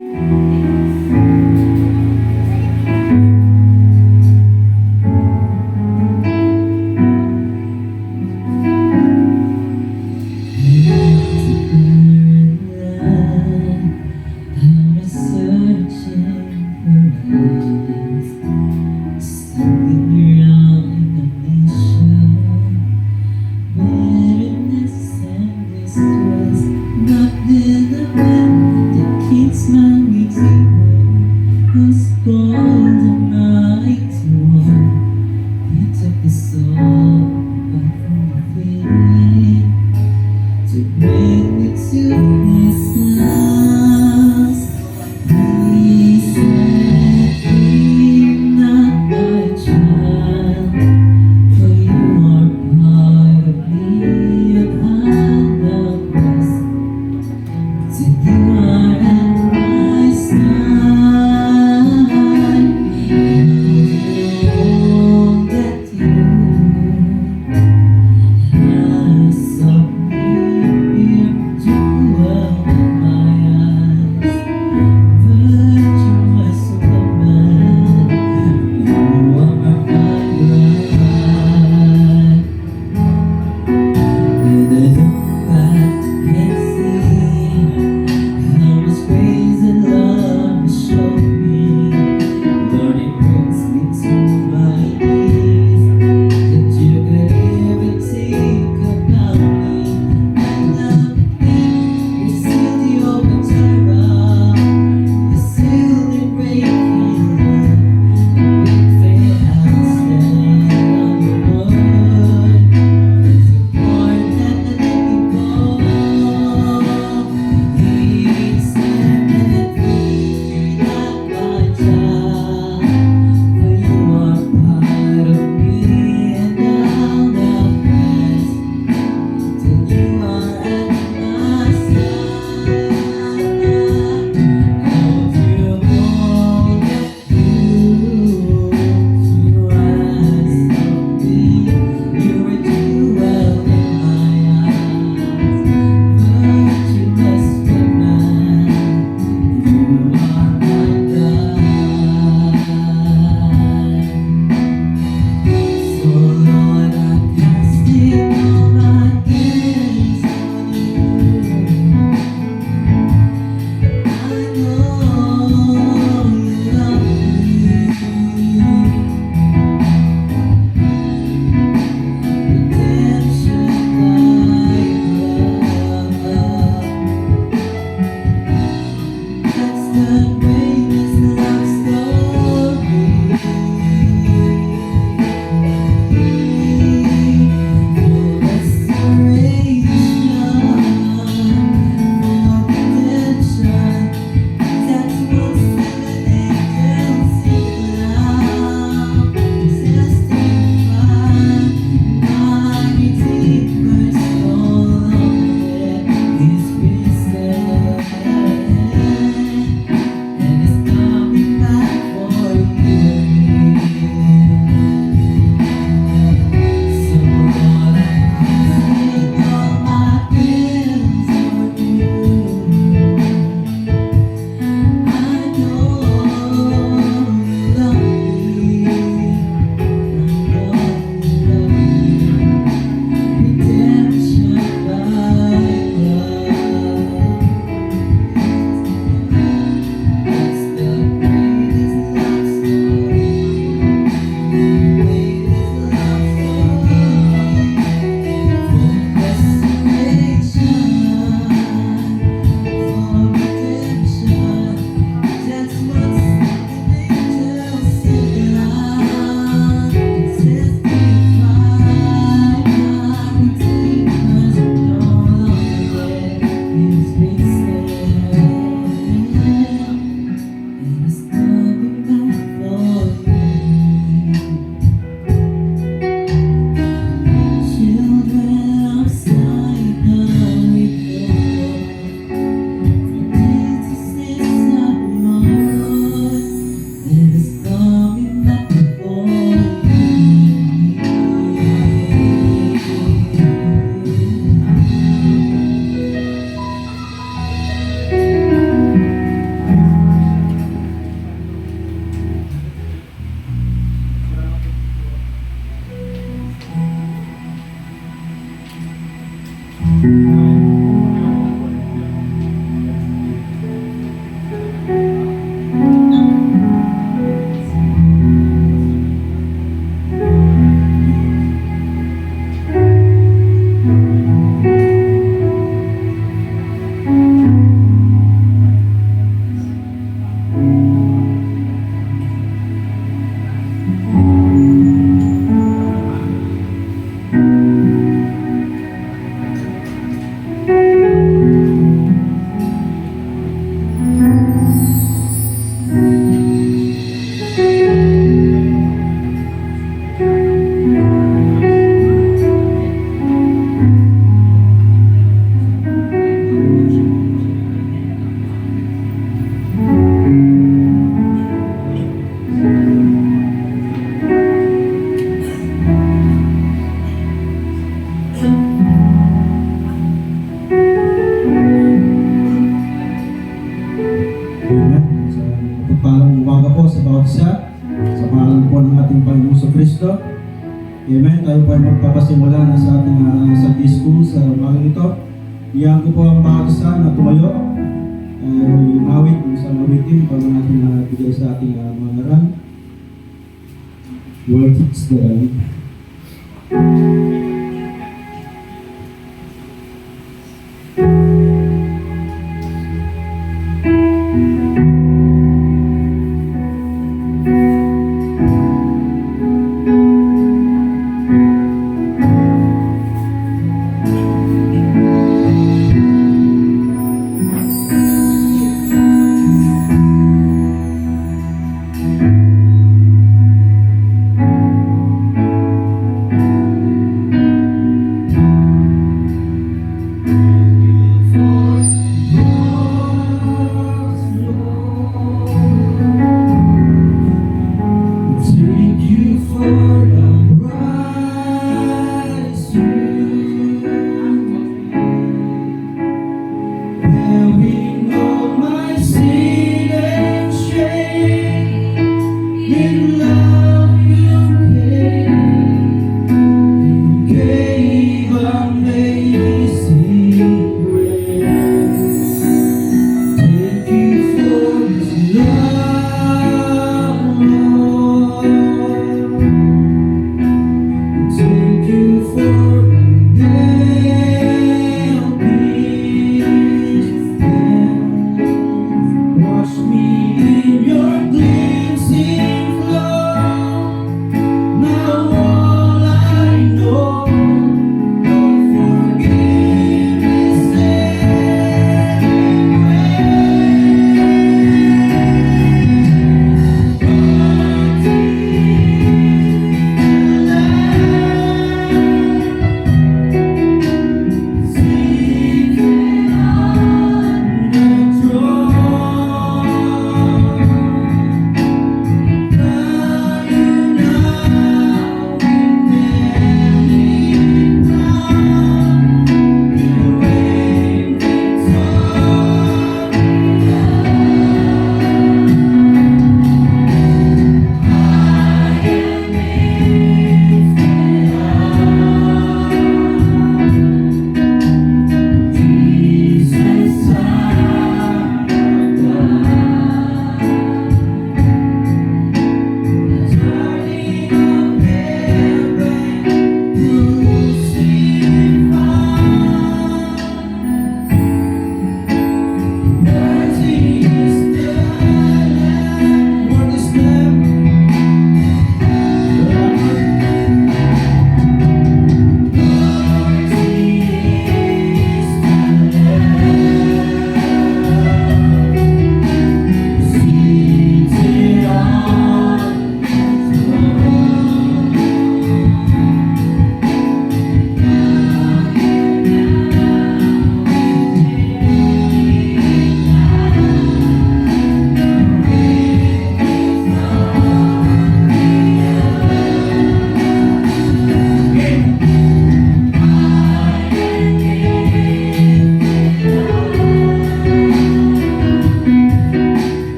To bring me to this house, he said, "Fear not, my child, for you are part of me, and I'm the rest. Till you are at my side, all that you have something to open my eyes. Virtuous woman, you are my bride. And I look back and see how much grace and love you showed me. Lord, it brings me to my knees, that you could even think about me. I love me, you're still the open terror, you're still the great healer, and big faith I'll stand on your word. There's a part that the people, he said that fear not, my child, for you are part of me, and I'll not rest till you are at my side. I'll do all that you ask of me. You're a jewel in my eyes, virtuous woman, you are my God. So Lord, I cast all my cares on you. I know you love me. Redemption by love. That's the greatest love story. For restoration, for redemption. That's what seven angels sing aloud, testify. My Redeemer's soul over there is risen, and umaga po sa bawat isa. Sa pangalan po ng ating Panginoong Kristo. Amen. Tayo po ay magpapasimula na sa ating Sunday School sa umaga ito. Iyan ko po ang bawat isa na tumayo. Mawit sa mawitin bago natin bigay sa ating mga ngaran. Words the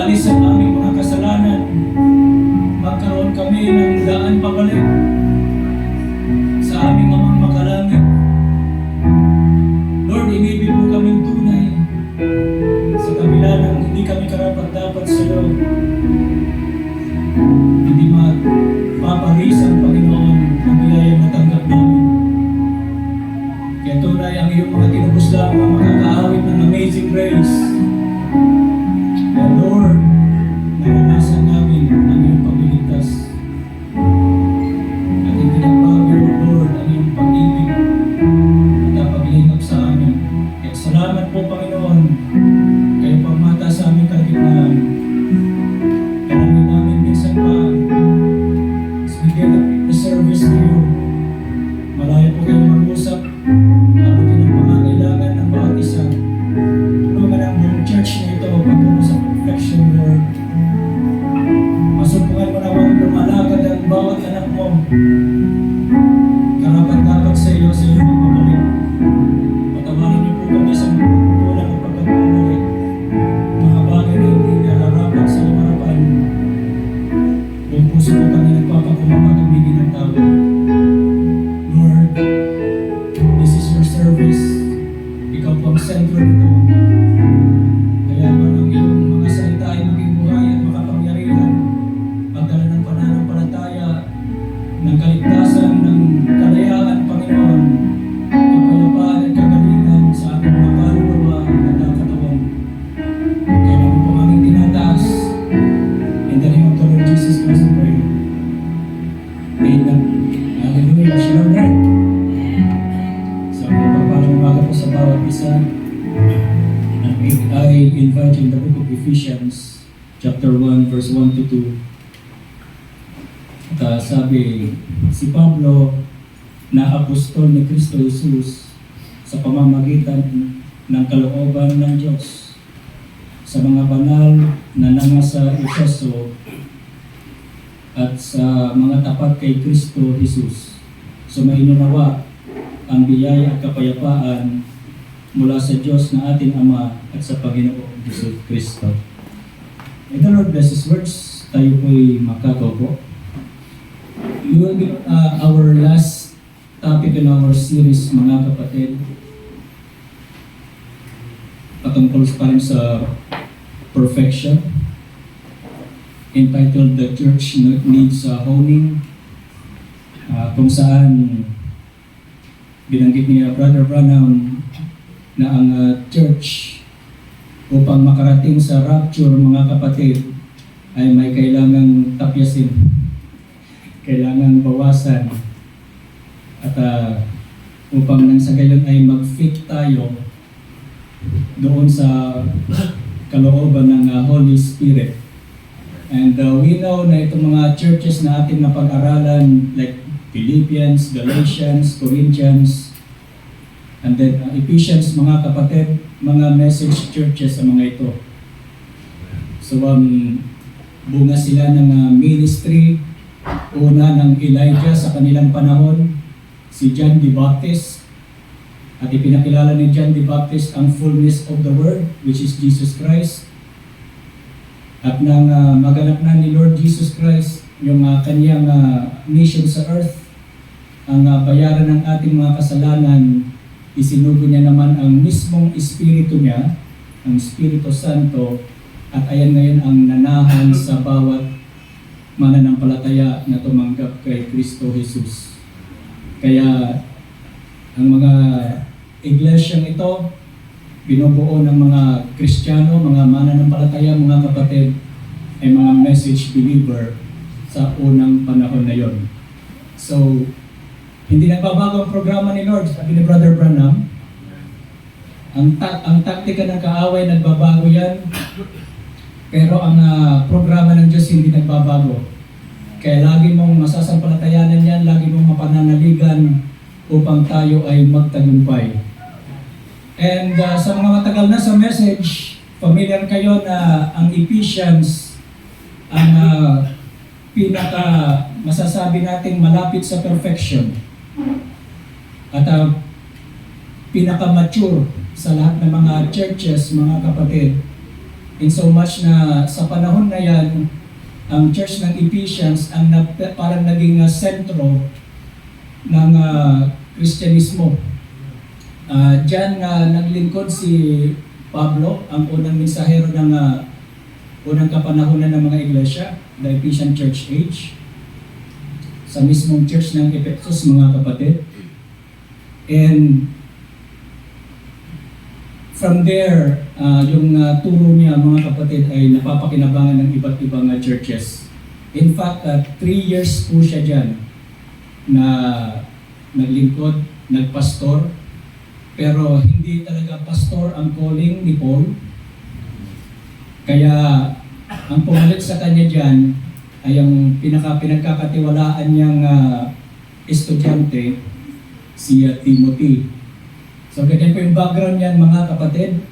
maalis ang aming mga kasalanan, magkaroon kami ng daan pabalik sa aming amang makalangit. ay ang iyong mga tinubos lang ang makakaawit ng Amazing Grace. O Lord, naranasan namin ang iyong pagliligtas. At hindi nagbago, Lord, ang iyong pag-ibig at paglingap sa amin. Kaya salamat po, Panginoon, kayo pamata sa aming kalagitnaan. Dalangin namin minsan pa, as we get the service to you, malayo po kayong mag-usap, abutin ang pangangailangan ng bawat isa. Tulungan ang buong church na ito patungo sa perfection, Lord. Masumpungan mo nawang lumalakad ang bawat anak mo. Karapat-dapat sa iyo, sa iyong pagpapalik. Patawarin niyo po kami sa mga pagkukulang at pagkakamali. Mga bagay na hindi nararapat sa iyong harapan. Buong puso po kami nagpapakumawa ng bigin ng tao. Lord, this is your service. Ikaw po ang sentro nito. Kaya man ang iyong mga salita ay maging buhay at makapangyarihan. Pagdala ng pananampalataya, ng kaligtasan, ng kalayaan, Panginoon, kapayapaan at kagalingan sa aming mga kaluluwa at katawan. Kaya naman po aming tinataas. In the name of the Lord Jesus Christ, we pray. Amen. Hallelujah. Shalom, Lord. So, pagpapalang umaga po sa bawat isa. I invite you in the book of Ephesians, chapter 1, verse 1 to 2. At sabi, si Pablo na apostol ni Kristo Jesus sa pamamagitan ng kalooban ng Diyos sa mga banal na nangasa Efeso at sa mga tapat kay Kristo Jesus. Sumainanawa ang biyaya at kapayapaan mula sa Diyos na ating Ama at sa Panginoong Jesus Kristo. May the Lord bless His words. Tayo po'y makakaupo. We will be our last topic in our series, mga kapatid. Patungkol pa rin sa perfection. Entitled The Church Needs Honing. Kung saan binanggit niya Brother Branham na ang church upang makarating sa rapture, mga kapatid, ay may kailangang tapyasin, kailangang bawasan, at upang nang sa gayon ay mag-fit tayo doon sa kalooban ng Holy Spirit. And we know na itong mga churches na ating napag-aralan, like Philippians, Galatians, Corinthians, and then Ephesians, mga kapatid, mga message churches sa mga ito. So bunga sila ng ministry, una ng Elijah sa kanilang panahon, si John the Baptist, at ipinakilala ni John the Baptist ang fullness of the Word, which is Jesus Christ. At nang maganap na ni Lord Jesus Christ yung kanyang mission sa earth, ang bayaran ng ating mga kasalanan, isinugo niya naman ang mismong Espiritu niya, ang Espiritu Santo, at ayan ngayon ang nanahan sa bawat mananampalataya na tumanggap kay Kristo Jesus. Kaya ang mga iglesyang ito, binubuo ng mga Kristiyano, mga mananampalataya, mga kapatid, ay mga message believer sa unang panahon na yon. So, hindi nagbabago ang programa ni Lord, sabi ni Brother Branham. Ang taktika ng kaaway, nagbabago yan. Pero ang programa ng Diyos hindi nagbabago. Kaya lagi mong masasampalatayanan yan, lagi mong mapananaligan upang tayo ay magtagumpay. And sa mga matagal na sa message, familiar kayo na ang Ephesians, ang pinaka masasabi nating malapit sa perfection at pinaka-mature sa lahat ng mga churches, mga kapatid. In so much na sa panahon na yan, ang church ng Ephesians ang parang naging sentro ng Kristyanismo. Diyan naglingkod si Pablo, ang unang mensahero ng unang kapanahonan ng mga iglesia, the Ephesian Church Age, sa mismong church ng Ephesus, mga kapatid. And from there, yung turo niya mga kapatid ay napapakinabangan ng iba't ibang churches. In fact, 3 years po siya dyan na naglingkod, nagpastor, pero hindi talaga pastor ang calling ni Paul. Kaya ang pumalit sa kanya dyan ay ang pinagkakatiwalaan niyang estudyante, si Timothy. So ganyan po yung background niyan mga kapatid.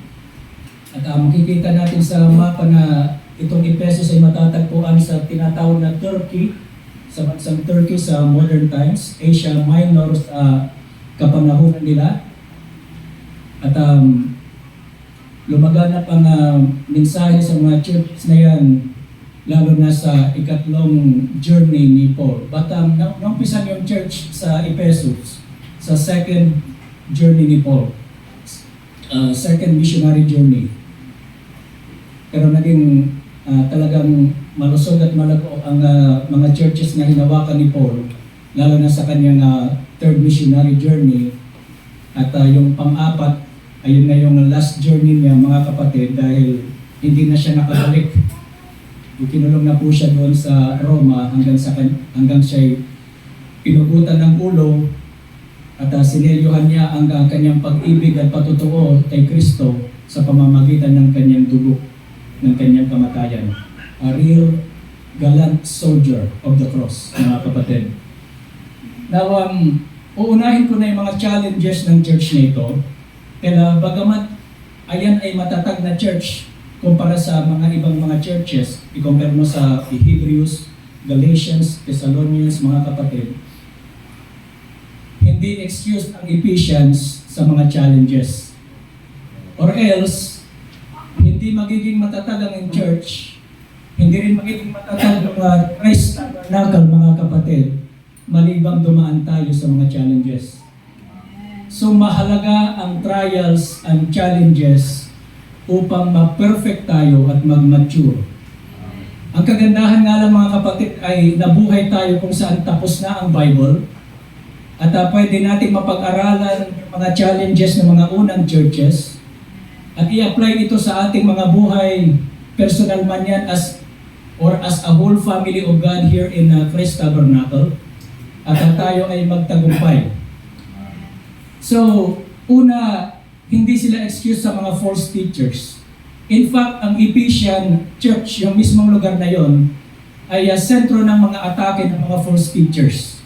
At makikita natin sa mapa na itong Ephesus ay matatagpuan sa tinatawag na Turkey, sa bansang Turkey sa modern times, Asia Minor kapanahunan nila. At lumaganap ang mensahe sa mga churches na yan, lalo na sa ikatlong journey ni Paul. But naumpisan yung church sa Ephesus, sa second journey ni Paul, second missionary journey. Pero naging talagang malusog at malago ang mga churches na hinawakan ni Paul, lalo na sa kanyang third missionary journey. At yung pang-apat, ayun na yung last journey niya mga kapatid, dahil hindi na siya nakabalik. Kinulong na po siya doon sa Roma hanggang siya pinugutan ng ulo at sinelyohan niya ang kanyang pag-ibig at patutuo kay Kristo sa pamamagitan ng kanyang dugo, ng kanyang kamatayan. A real gallant soldier of the cross, mga kapatid. Now, uunahin ko na yung mga challenges ng church na ito. Kaya bagamat ayan ay matatag na church kumpara sa mga ibang mga churches, i-compare mo sa Hebrews, Galatians, Thessalonians, mga kapatid, hindi excuse ang Ephesians sa mga challenges. Or else, hindi magiging matatag ang church, hindi rin magiging matatag ang Christ Tabernacle, mga kapatid, malibang dumaan tayo sa mga challenges. So mahalaga ang trials and challenges upang ma-perfect tayo at mag-mature. Ang kagandahan nga lang mga kapatid ay nabuhay tayo kung saan tapos na ang Bible at pwede natin mapag-aralan yung mga challenges ng mga unang churches at i-apply ito sa ating mga buhay, personal man yan as a whole family of God here in Christ Tabernacle at tayo ay magtagumpay. So, una, hindi sila excuse sa mga false teachers. In fact, ang Ephesian Church, yung mismong lugar na yon, ay sentro ng mga atake ng mga false teachers.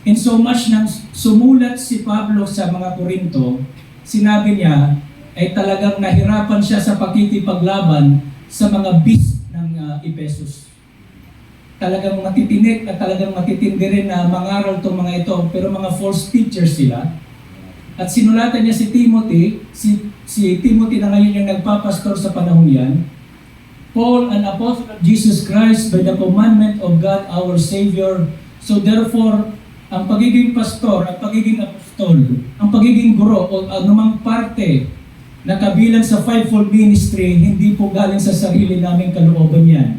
In so much nang sumulat si Pablo sa mga Korinto, sinabi niya ay talagang nahirapan siya sa pakikipaglaban sa mga beast ng Ephesus. Talagang matitinik at talagang matitindi rin na mangaral itong mga ito, pero mga false teachers sila. At sinulatan niya si Timothy, si Timothy na ngayon yung nagpapastor sa panahon yan, Paul, an apostle of Jesus Christ by the commandment of God our Savior. So therefore, ang pagiging pastor, ang pagiging apostol, ang pagiging guro o anumang parte na kabilang sa fivefold ministry, hindi po galing sa sarili naming kalooban yan.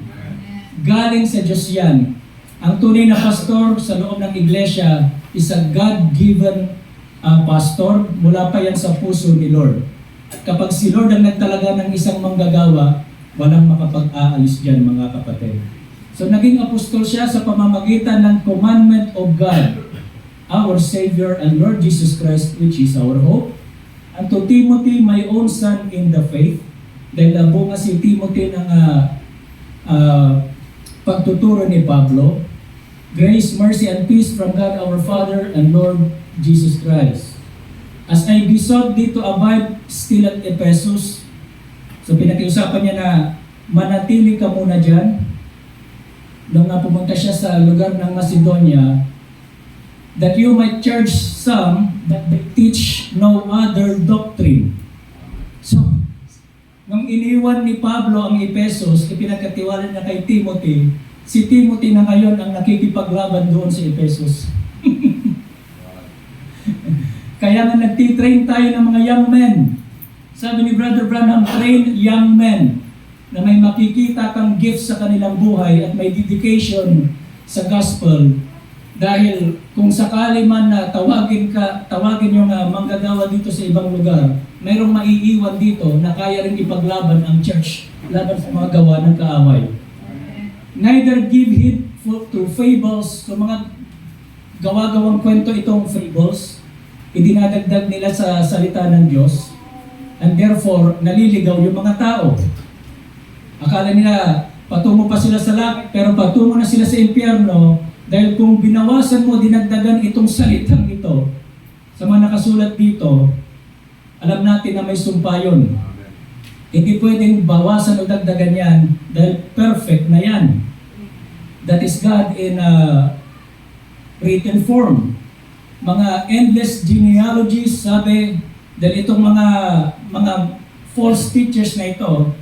Galing sa Diyos yan. Ang tunay na pastor sa loob ng iglesia is a God-given pastor, mula pa yan sa puso ni Lord. At kapag si Lord ang nagtalaga ng isang manggagawa, walang makapag-aalis dyan mga kapatid. So naging apostol siya sa pamamagitan ng commandment of God, our Savior and Lord Jesus Christ, which is our hope. And to Timothy, my own son in the faith, dahil bunga si Timothy ng pagtuturo ni Pablo, grace, mercy, and peace from God our Father and Lord Jesus Christ. As I besought thee to abide still at Ephesus, so pinakiusapan niya na manatili ka muna dyan. Nung pumunta siya sa lugar ng Macedonia, that you might charge some that they teach no other doctrine. So, nung iniwan ni Pablo ang Ephesus, ipinagkatiwala niya kay Timothy, si Timothy na ngayon ang nakikipaglaban doon sa Ephesus. Kaya nga nagtitrain tayo ng mga young men. Sabi ni Brother Branham, train young men na may makikita kang gift sa kanilang buhay at may dedication sa gospel Dahil kung sakali man na tawagin yung manggagawa dito sa ibang lugar, mayroong maiiwan dito na kaya rin ipaglaban ang church laban sa mga gawa ng kaaway. Neither give heed to fables, so mga gawa-gawang kwento itong fables, idinadagdag nila sa salita ng Diyos, and therefore naliligaw yung mga tao. Akala nila patungo pa sila sa langit, pero patungo na sila sa impyerno. Dahil kung binawasan mo, dinagdagan itong salitang ito, sa mga nakasulat dito, alam natin na may sumpa yun. Hindi pwedeng bawasan o dagdagan yan, dahil perfect na yan. That is God in written form. Mga endless genealogies, sabi, dahil itong mga false teachers na ito,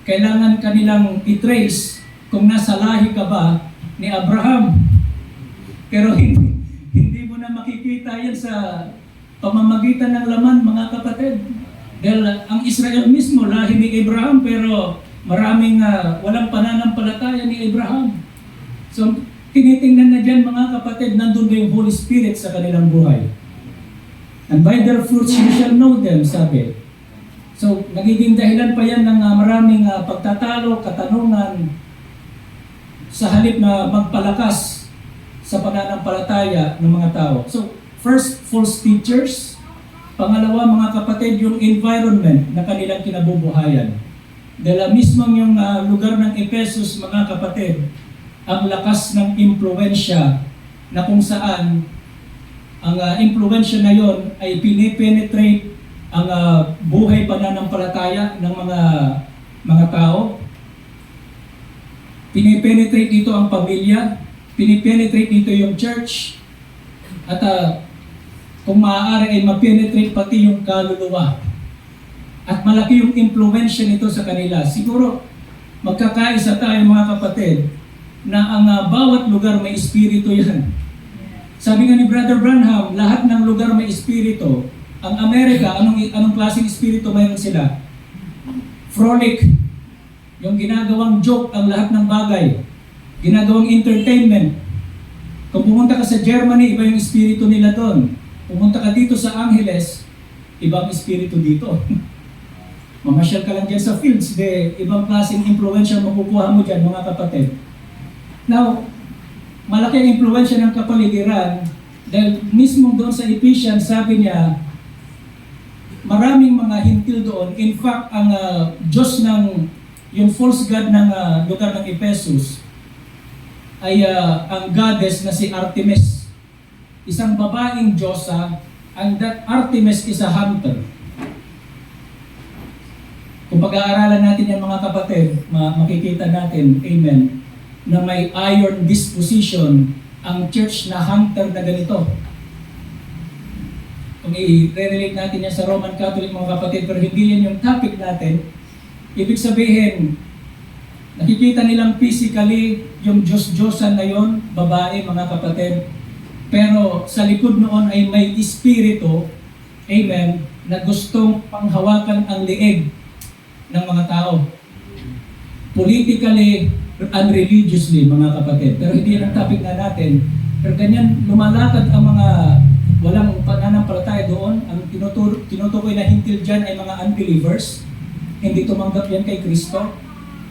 kailangan kanilang i-trace kung nasa lahi ka ba ni Abraham. Pero hindi mo na makikita yan sa pamamagitan ng laman, mga kapatid. Dahil ang Israel mismo, lahi ni Abraham, pero maraming walang pananampalataya ni Abraham. So, tinitingnan na dyan, mga kapatid, nandun ba yung Holy Spirit sa kanilang buhay? And by their fruits you shall know them, sabi. So, nagiging dahilan pa yan ng maraming pagtatalo, katanungan, sa halip na magpalakas sa pananampalataya ng mga tao. So, first, false teachers. Pangalawa, mga kapatid, yung environment na kanilang kinabubuhayan. Dahil mismong yung lugar ng Ephesus, mga kapatid, ang lakas ng impluensya na kung saan ang impluensya na yon ay pinipenetrate ang buhay pananampalataya ng mga tao. Pinipenetrate dito ang pamilya, pinipenetrate dito yung church, at kung maaari ay mapenetrate pati yung kaluluwa. At malaki yung impluensya nito sa kanila. Siguro, magkakaisa tayo mga kapatid, na ang bawat lugar may espiritu yan. Sabi nga ni Brother Branham, lahat ng lugar may espiritu. Ang Amerika, anong klaseng espiritu mayroon sila? Frolic. Yung ginagawang joke ang lahat ng bagay. Ginagawang entertainment. Kung pumunta ka sa Germany, iba yung espiritu nila doon. Pumunta ka dito sa Angeles, ibang espiritu dito. Mamasyal ka lang dyan sa fields, ibang klaseng impluensya makukuha mo dyan, mga kapatid. Now, malaki ang impluensya ng kapaligiran dahil mismo doon sa Ephesians, sabi niya, maraming mga hintil doon. In fact, ang Diyos ng, yung false god ng lugar ng Ephesus, ay ang goddess na si Artemis. Isang babaeng Diyosa, and that Artemis is a hunter. Kung pag-aaralan natin yan, mga kapatid, makikita natin, amen, na may iron disposition ang church na hunter na ganito. Kung i-relate natin yan sa Roman Catholic, mga kapatid, pero hindi yan yung topic natin, ibig sabihin, nakikita nilang physically yung Diyos-Diyosan na yon, babae, mga kapatid. Pero sa likod noon ay may espiritu, amen, na gustong panghawakan ang lieg ng mga tao. Politically and religiously, mga kapatid. Pero hindi yan ang topic na natin. Pero ganyan, lumalakad ang mga walang pananampalataya doon. Ang tinutukoy na hintil dyan ay mga unbelievers. Hindi tumanggap yan kay Kristo.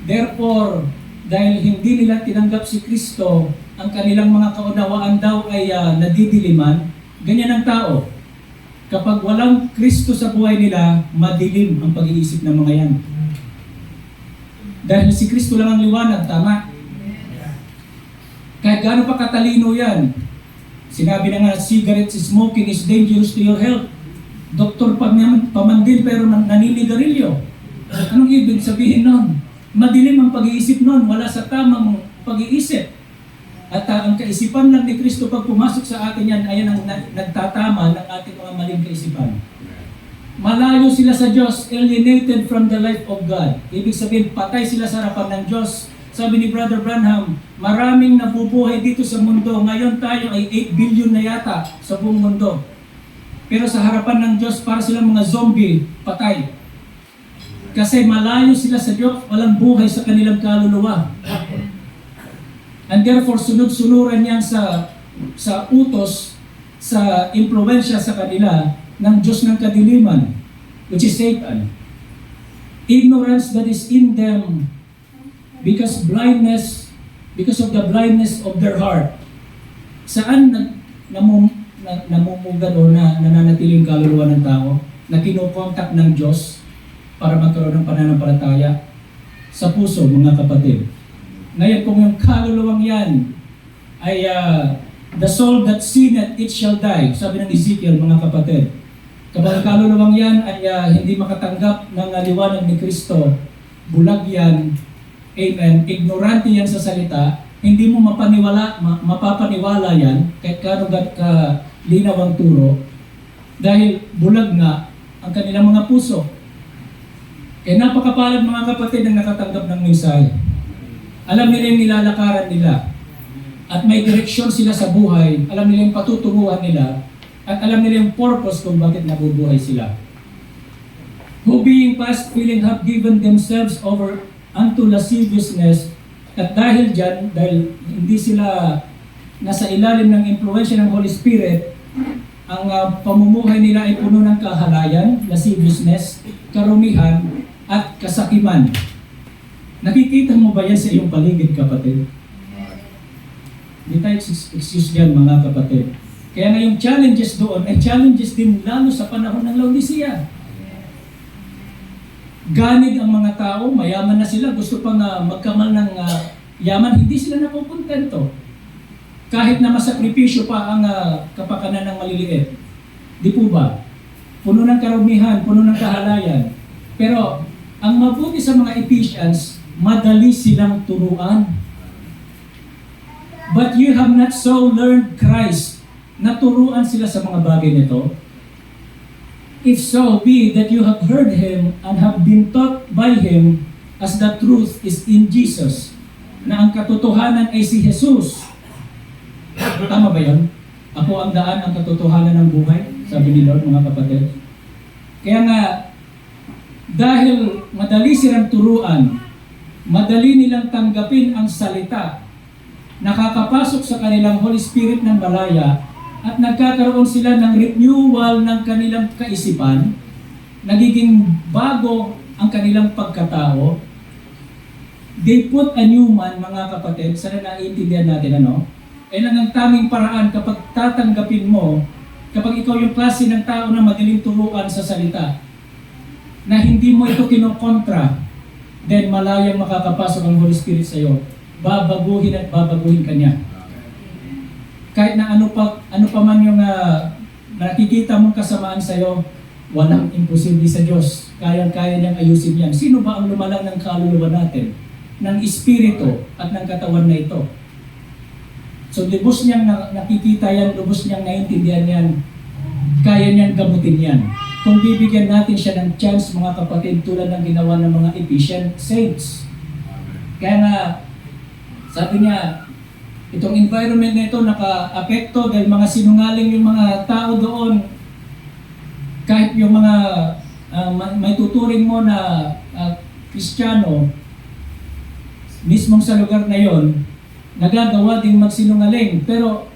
Therefore, dahil hindi nila tinanggap si Kristo, ang kanilang mga kaunawaan daw ay nadidiliman. Ganyan ang tao. Kapag walang Kristo sa buhay nila, madilim ang pag-iisip ng mga yan. Dahil si Kristo lang ang liwanag, tama? Kahit gaano pa katalino yan. Sinabi na nga, cigarette smoking is dangerous to your health. Doktor pamandil pero naninigarilyo. Anong ibig sabihin nun? Madilim ang pag-iisip nun, wala sa tamang pag-iisip. At ang kaisipan lang ni Kristo pag pumasok sa atin yan, ayan ang nagtatama ng ating mga maling kaisipan. Malayo sila sa Diyos, alienated from the life of God. Ibig sabihin, patay sila sa harapan ng Diyos. Sabi ni Brother Branham, maraming nabubuhay dito sa mundo. Ngayon tayo ay 8 billion na yata sa buong mundo. Pero sa harapan ng Diyos, para silang mga zombie, patay. Kasi malayo sila sa Diyos, walang buhay sa kanilang kaluluwa. And therefore, sunod-sunuran yan sa sa utos, sa impluensya sa kanila ng Diyos ng kadiliman, which is Satan. Ignorance that is in them because of the blindness of their heart. Saan namumugad o nananatiling kaluluwa ng tao na kinokontak ng Diyos para magkaroon ng pananampalataya? Sa puso, mga kapatid. Ngayon, kung yung kaluluwang yan ay the soul that sinneth, it shall die. Sabi ng Ezekiel, mga kapatid. Kapag kaluluwang yan ay hindi makatanggap ng liwanag ni Kristo, bulag yan, amen, ignorante yan sa salita, hindi mo mapapaniwala yan, kahit kanugat ka linaw ang turo, dahil bulag nga ang kanilang mga puso. Kaya napakapalad mga kapatid ang nakatanggap ng mensahe. Alam nila yung nilalakaran nila. At may direksyon sila sa buhay. Alam nila yung patutunguhan nila. At alam nila yung purpose kung bakit nabubuhay sila. Who being past feeling have given themselves over unto lasciviousness. At dahil dyan, dahil hindi sila nasa ilalim ng impluensya ng Holy Spirit, ang pamumuhay nila ay puno ng kahalayan, lasciviousness, karumihan, at kasakiman. Nakikita mo ba yan sa iyong paligid, kapatid? Hindi tayo excuse yan, mga kapatid. Kaya nga yung challenges doon ay challenges din lalo sa panahon ng Laodicea. Ganid ang mga tao, mayaman na sila, gusto pang magkamal ng yaman, hindi sila napupuntento. Kahit na masakripisyo pa ang kapakanan ng maliliit. Di po ba? Puno ng karumihan, puno ng kahalayan. Pero ang mabuti sa mga Ephesians, madali silang turuan. But you have not so learned Christ. Naturuan sila sa mga bagay nito. If so be that you have heard Him and have been taught by Him as the truth is in Jesus, na ang katotohanan ay si Jesus. Tama ba yun? Ako ang daan, ang katotohanan ng buhay, sabi ni Lord, mga kapatid. Kaya nga, dahil madali silang turuan, madali nilang tanggapin ang salita, nakakapasok sa kanilang Holy Spirit ng malaya, at nagkakaroon sila ng renewal ng kanilang kaisipan, nagiging bago ang kanilang pagkatao. They put a new man, mga kapatid, sana naiintindihan natin ay lang ang taming paraan kapag tatanggapin mo, kapag ikaw yung klase ng tao na madaling turuan sa salita, na hindi mo ito kinokontra, then malayang makakapasok ang Holy Spirit sa iyo. Babaguhin at babaguhin ka niya. Kahit na ano pa man yung nakikita mong kasamaan sa iyo, walang imposible sa Diyos. Kayang-kaya niyang ayusin yan. Sino ba ang lumalang ng kaluluwa natin? Ng espiritu at ng katawan na ito. So lubos niyang nakikita yan, lubos niyang naiintindihan yan. Kaya niyang gamutin yan. Kung bibigyan natin siya ng chance, mga kapatid, tulad ng ginawa ng mga Ephesian saints. Kaya nga, sabi niya, itong environment na ito naka-apekto dahil mga sinungaling yung mga tao doon. Kahit yung mga may tuturing mo na Kristiyano, mismong sa lugar na yon, nagagawa din magsinungaling. Pero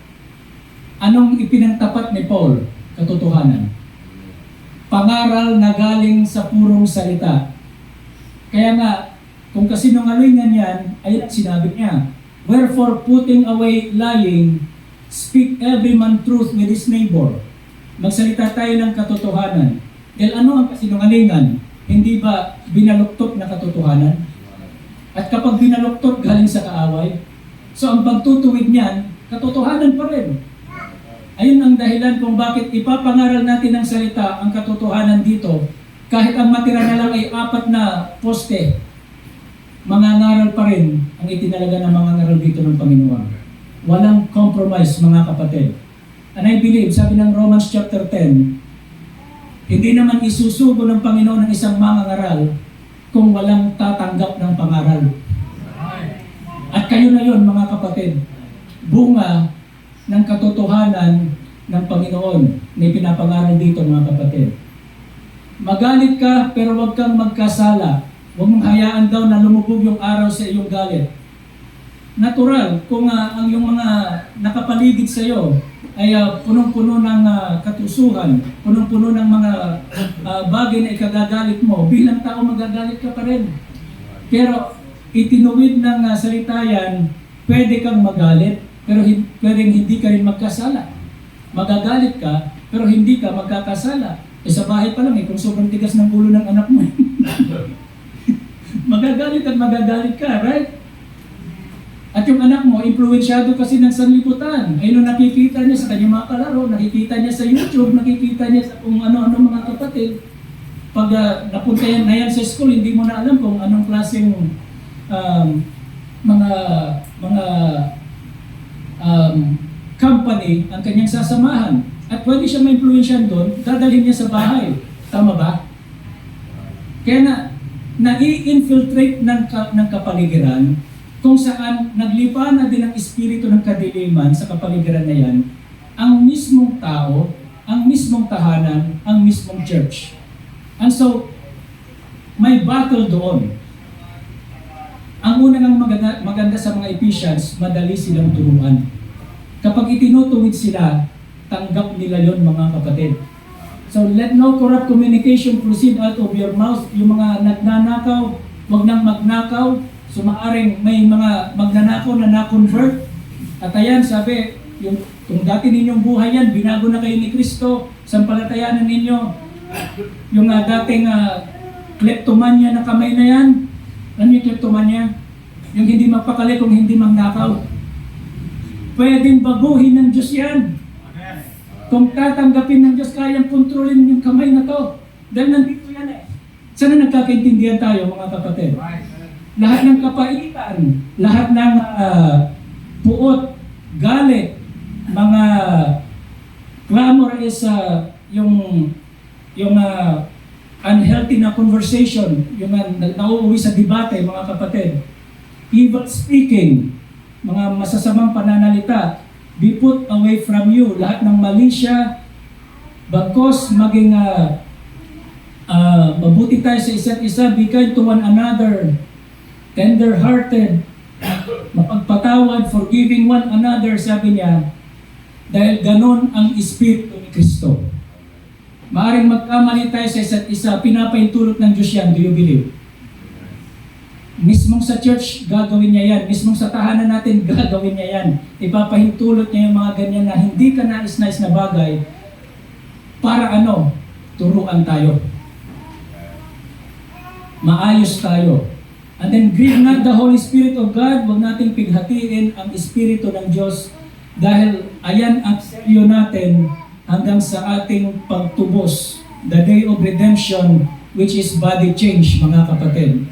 anong ipinangtapat ni Paul? Katotohanan. Pangaral na galing sa purong salita. Kaya nga, kung kasinungalingan yan, ay sinabi niya, wherefore putting away lying, speak every man truth with his neighbor. Magsalita tayo ng katotohanan. Dahil ano ang kasinungalingan? Hindi ba binaluktot na katotohanan? At kapag binaluktot galing sa kaaway, so ang pagtutuwid niyan, katotohanan pa rin. Ayun ang dahilan kung bakit ipapangaral natin ng salita ang katotohanan dito, kahit ang matira na lang ay 4 na poste, mangangaral pa rin ang itinalaga ng mga ngaral dito ng Panginoon. Walang compromise, mga kapatid. And I believe, sabi ng Romans chapter 10, hindi naman isusugo ng Panginoon ng isang mangangaral kung walang tatanggap ng pangaral. At kayo na yon, mga kapatid, bunga ng katotohanan ng Panginoon na pinapangaral dito, mga kapatid. Magalit ka pero huwag kang magkasala. Huwag mong hayaan daw na lumubog yung araw sa iyong galit. natural kung ang yung mga nakapaligid sa iyo ay punong-puno ng katusuhan, punong-puno ng mga bagay na ikagagalit mo, bilang tao magagalit ka pa rin. Pero itinuwid ng salita yan, pwede kang magalit, pero pwedeng hindi ka rin magkasala. Magagalit ka, pero hindi ka magkakasala. Sa bahay pa lang kung sobrang tigas ng ulo ng anak mo, magagalit at magagalit ka, right? At yung anak mo, influensyado kasi ng sanlibutan. Ayun ang nakikita niya sa kanyang mga kalaro, nakikita niya sa YouTube, nakikita niya sa kung ano-ano mga kapatid. Pag napunta yan na yan sa school, hindi mo na alam kung anong klaseng mga company ang kanyang sasamahan. At pwede siya ma-influensyan doon, dadalhin niya sa bahay. Tama ba? Kaya nai-infiltrate ng kapaligiran kung saan naglipa na din ang espiritu ng kadiliman sa kapaligiran na yan, ang mismong tao, ang mismong tahanan, ang mismong church. And so, may battle doon. Ang unang maganda sa mga Ephesians, madali silang turuan. Kapag itinutuwid sila, tanggap nila yon mga kapatid. So, let no corrupt communication proceed out of your mouth. Yung mga nagnanakaw, wag nang magnakaw. So, maaring may mga magnanakaw na na-convert. At ayan, sabi, kung dati ninyong buhay yan, binago na kayo ni Kristo, sampalatayanan ninyo. Yung dating kleptomania na kamay na yan, ano yung kleptomania? Yung hindi magpakali kung hindi magnakaw. Pwedeng baguhin ng Diyos yan. Kung tatanggapin ng Diyos, kayang kontrolin yung kamay na to. Dahil nandito yan eh. Sana nagkakaintindihan tayo mga kapatid. Lahat ng kapaitan, lahat ng puot, galit, mga clamor is yung unhealthy na conversation, yung nauuwi sa debate, mga kapatid. Evil speaking, mga masasamang pananalita, be put away from you. Lahat ng malisya, bagkos maging mabuti tayo sa isa't isa, be kind to one another, tender-hearted, mapagpatawad, forgiving one another, sabi niya, dahil ganon ang Espiritu ni Kristo. Maaring magkamali tayo sa isa't isa, pinapaintulot ng Diyos yan, do you believe? Mismong sa church, gagawin niya yan. Mismong sa tahanan natin, gagawin niya yan. Ipapahintulot niya yung mga ganyan na hindi ka nais-nais na bagay para turuan tayo. Maayos tayo. And then grieve not the Holy Spirit of God. Huwag nating pighatiin ang Espiritu ng Diyos dahil ayan ang seryo natin hanggang sa ating pagtubos, the day of redemption, which is body change, mga kapatid.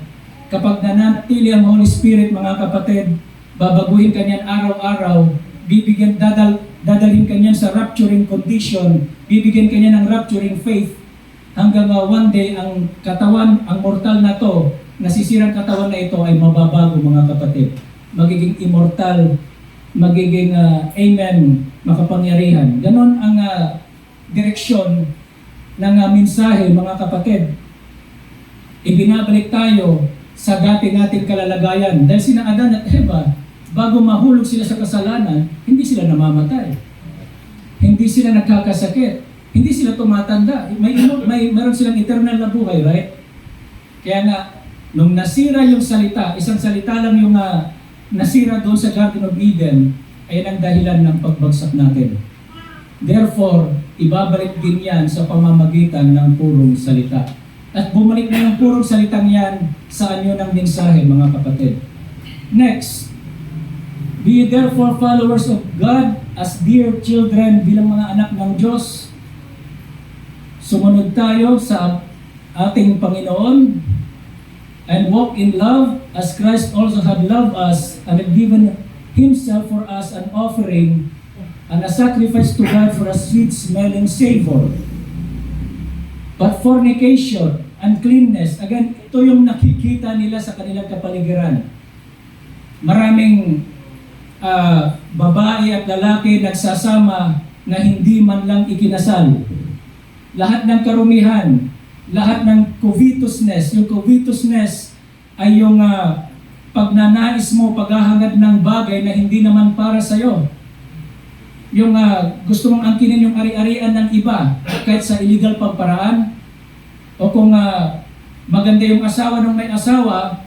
Kapag nanatili ang Holy Spirit, mga kapatid, babaguhin ka niyan araw-araw, dadalhin ka niyan sa rapturing condition, bibigyan ka niyan ng rapturing faith, hanggang one day, ang katawan, ang mortal na to, nasisirang katawan na ito ay mababago, mga kapatid. Magiging immortal, magiging amen, makapangyarihan. Ganon ang direksyon ng mensahe, mga kapatid. Ibinabalik tayo sa dati nating kalalagayan. Dahil sina Adan at Eva, bago mahulog sila sa kasalanan, hindi sila namamatay. Hindi sila nagkakasakit. Hindi sila tumatanda. Meron silang eternal na buhay, right? Kaya nga, nung nasira yung salita, isang salita lang yung nasira doon sa Garden of Eden, ay ang dahilan ng pagbagsak natin. Therefore, ibabalik din yan sa pamamagitan ng purong salita. At bumalik na yung purong salitang yan sa anyo ng mensahe, mga kapatid. Next, be therefore followers of God as dear children, bilang mga anak ng Diyos. Sumunod tayo sa ating Panginoon and walk in love as Christ also had loved us and had given Himself for us an offering and a sacrifice to God for a sweet-smelling savor. But fornication, uncleanness, again, ito yung nakikita nila sa kanilang kapaligiran. Maraming babae at lalaki nagsasama na hindi man lang ikinasal. Lahat ng karumihan, lahat ng covetousness. Yung covetousness ay yung pagnanais mo, paghahangad ng bagay na hindi naman para sa'yo. Yung gusto mong angkinin yung ari-arian ng iba kahit sa illegal pagparaan, o kung maganda yung asawa ng may asawa,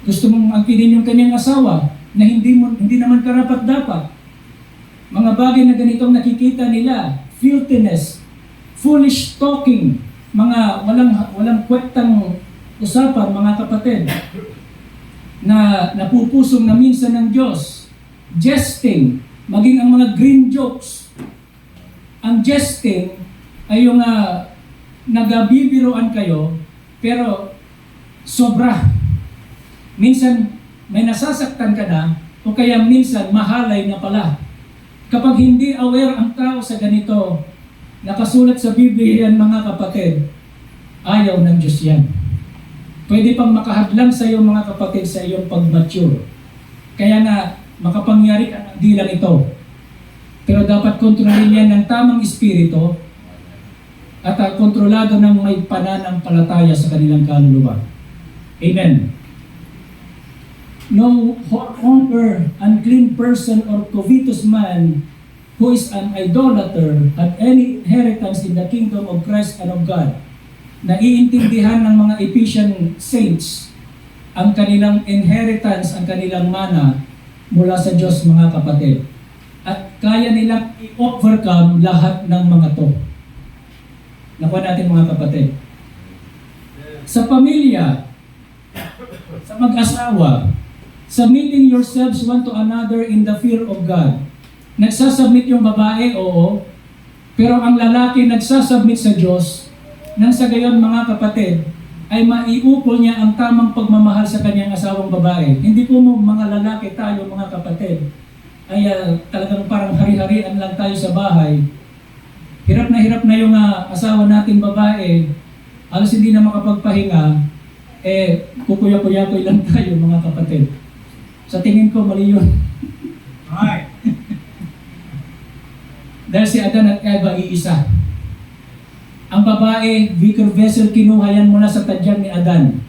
gusto mong angkinin yung kanyang asawa na hindi naman karapat-dapat. Mga bagay na ganitong nakikita nila, filthiness, foolish talking, mga walang kwetang usapan, mga kapatid, na napupusong na minsan ng Diyos, jesting, maging ang mga green jokes. Ang jesting ay yung nagabibiruan kayo, pero sobra. Minsan may nasasaktan ka na, o kaya minsan mahalay na pala. Kapag hindi aware ang tao sa ganito, nakasulat sa Biblia yan, mga kapatid, ayaw ng Diyos yan. Pwede pang makahadlang sa iyo, mga kapatid, sa iyong pag-mature. Kaya nga, makapangyari ang di lang ito. Pero dapat kontrolin yan ng tamang espiritu at kontrolado ng may pananampalataya sa kanilang kaluluwa. Amen. No whoremonger, unclean person, or covetous man who is an idolater have any inheritance in the kingdom of Christ and of God. Naiintindihan ng mga Ephesian saints ang kanilang inheritance, ang kanilang mana mula sa Diyos, mga kapatid. At kaya nilang i-overcome lahat ng mga to. Nakuha natin, mga kapatid. Sa pamilya, sa mag-asawa, submitting yourselves one to another in the fear of God. Nagsasubmit yung babae, oo, pero ang lalaki nagsasubmit sa Diyos, nang sa gayon, mga kapatid, ay maiukol niya ang tamang pagmamahal sa kanyang asawang babae. Hindi po mo mga lalaki tayo, mga kapatid, ay talagang parang hari-harian lang tayo sa bahay. Hirap na yung asawa nating babae, halos hindi na makapagpahinga, kukuya-kuya-kuy lang tayo, mga kapatid. Sa tingin ko, mali yun. Right. Dahil si Adan at Eva iisa. Ang babae, weaker vessel, kinuha yan mula sa tadyang ni Adan.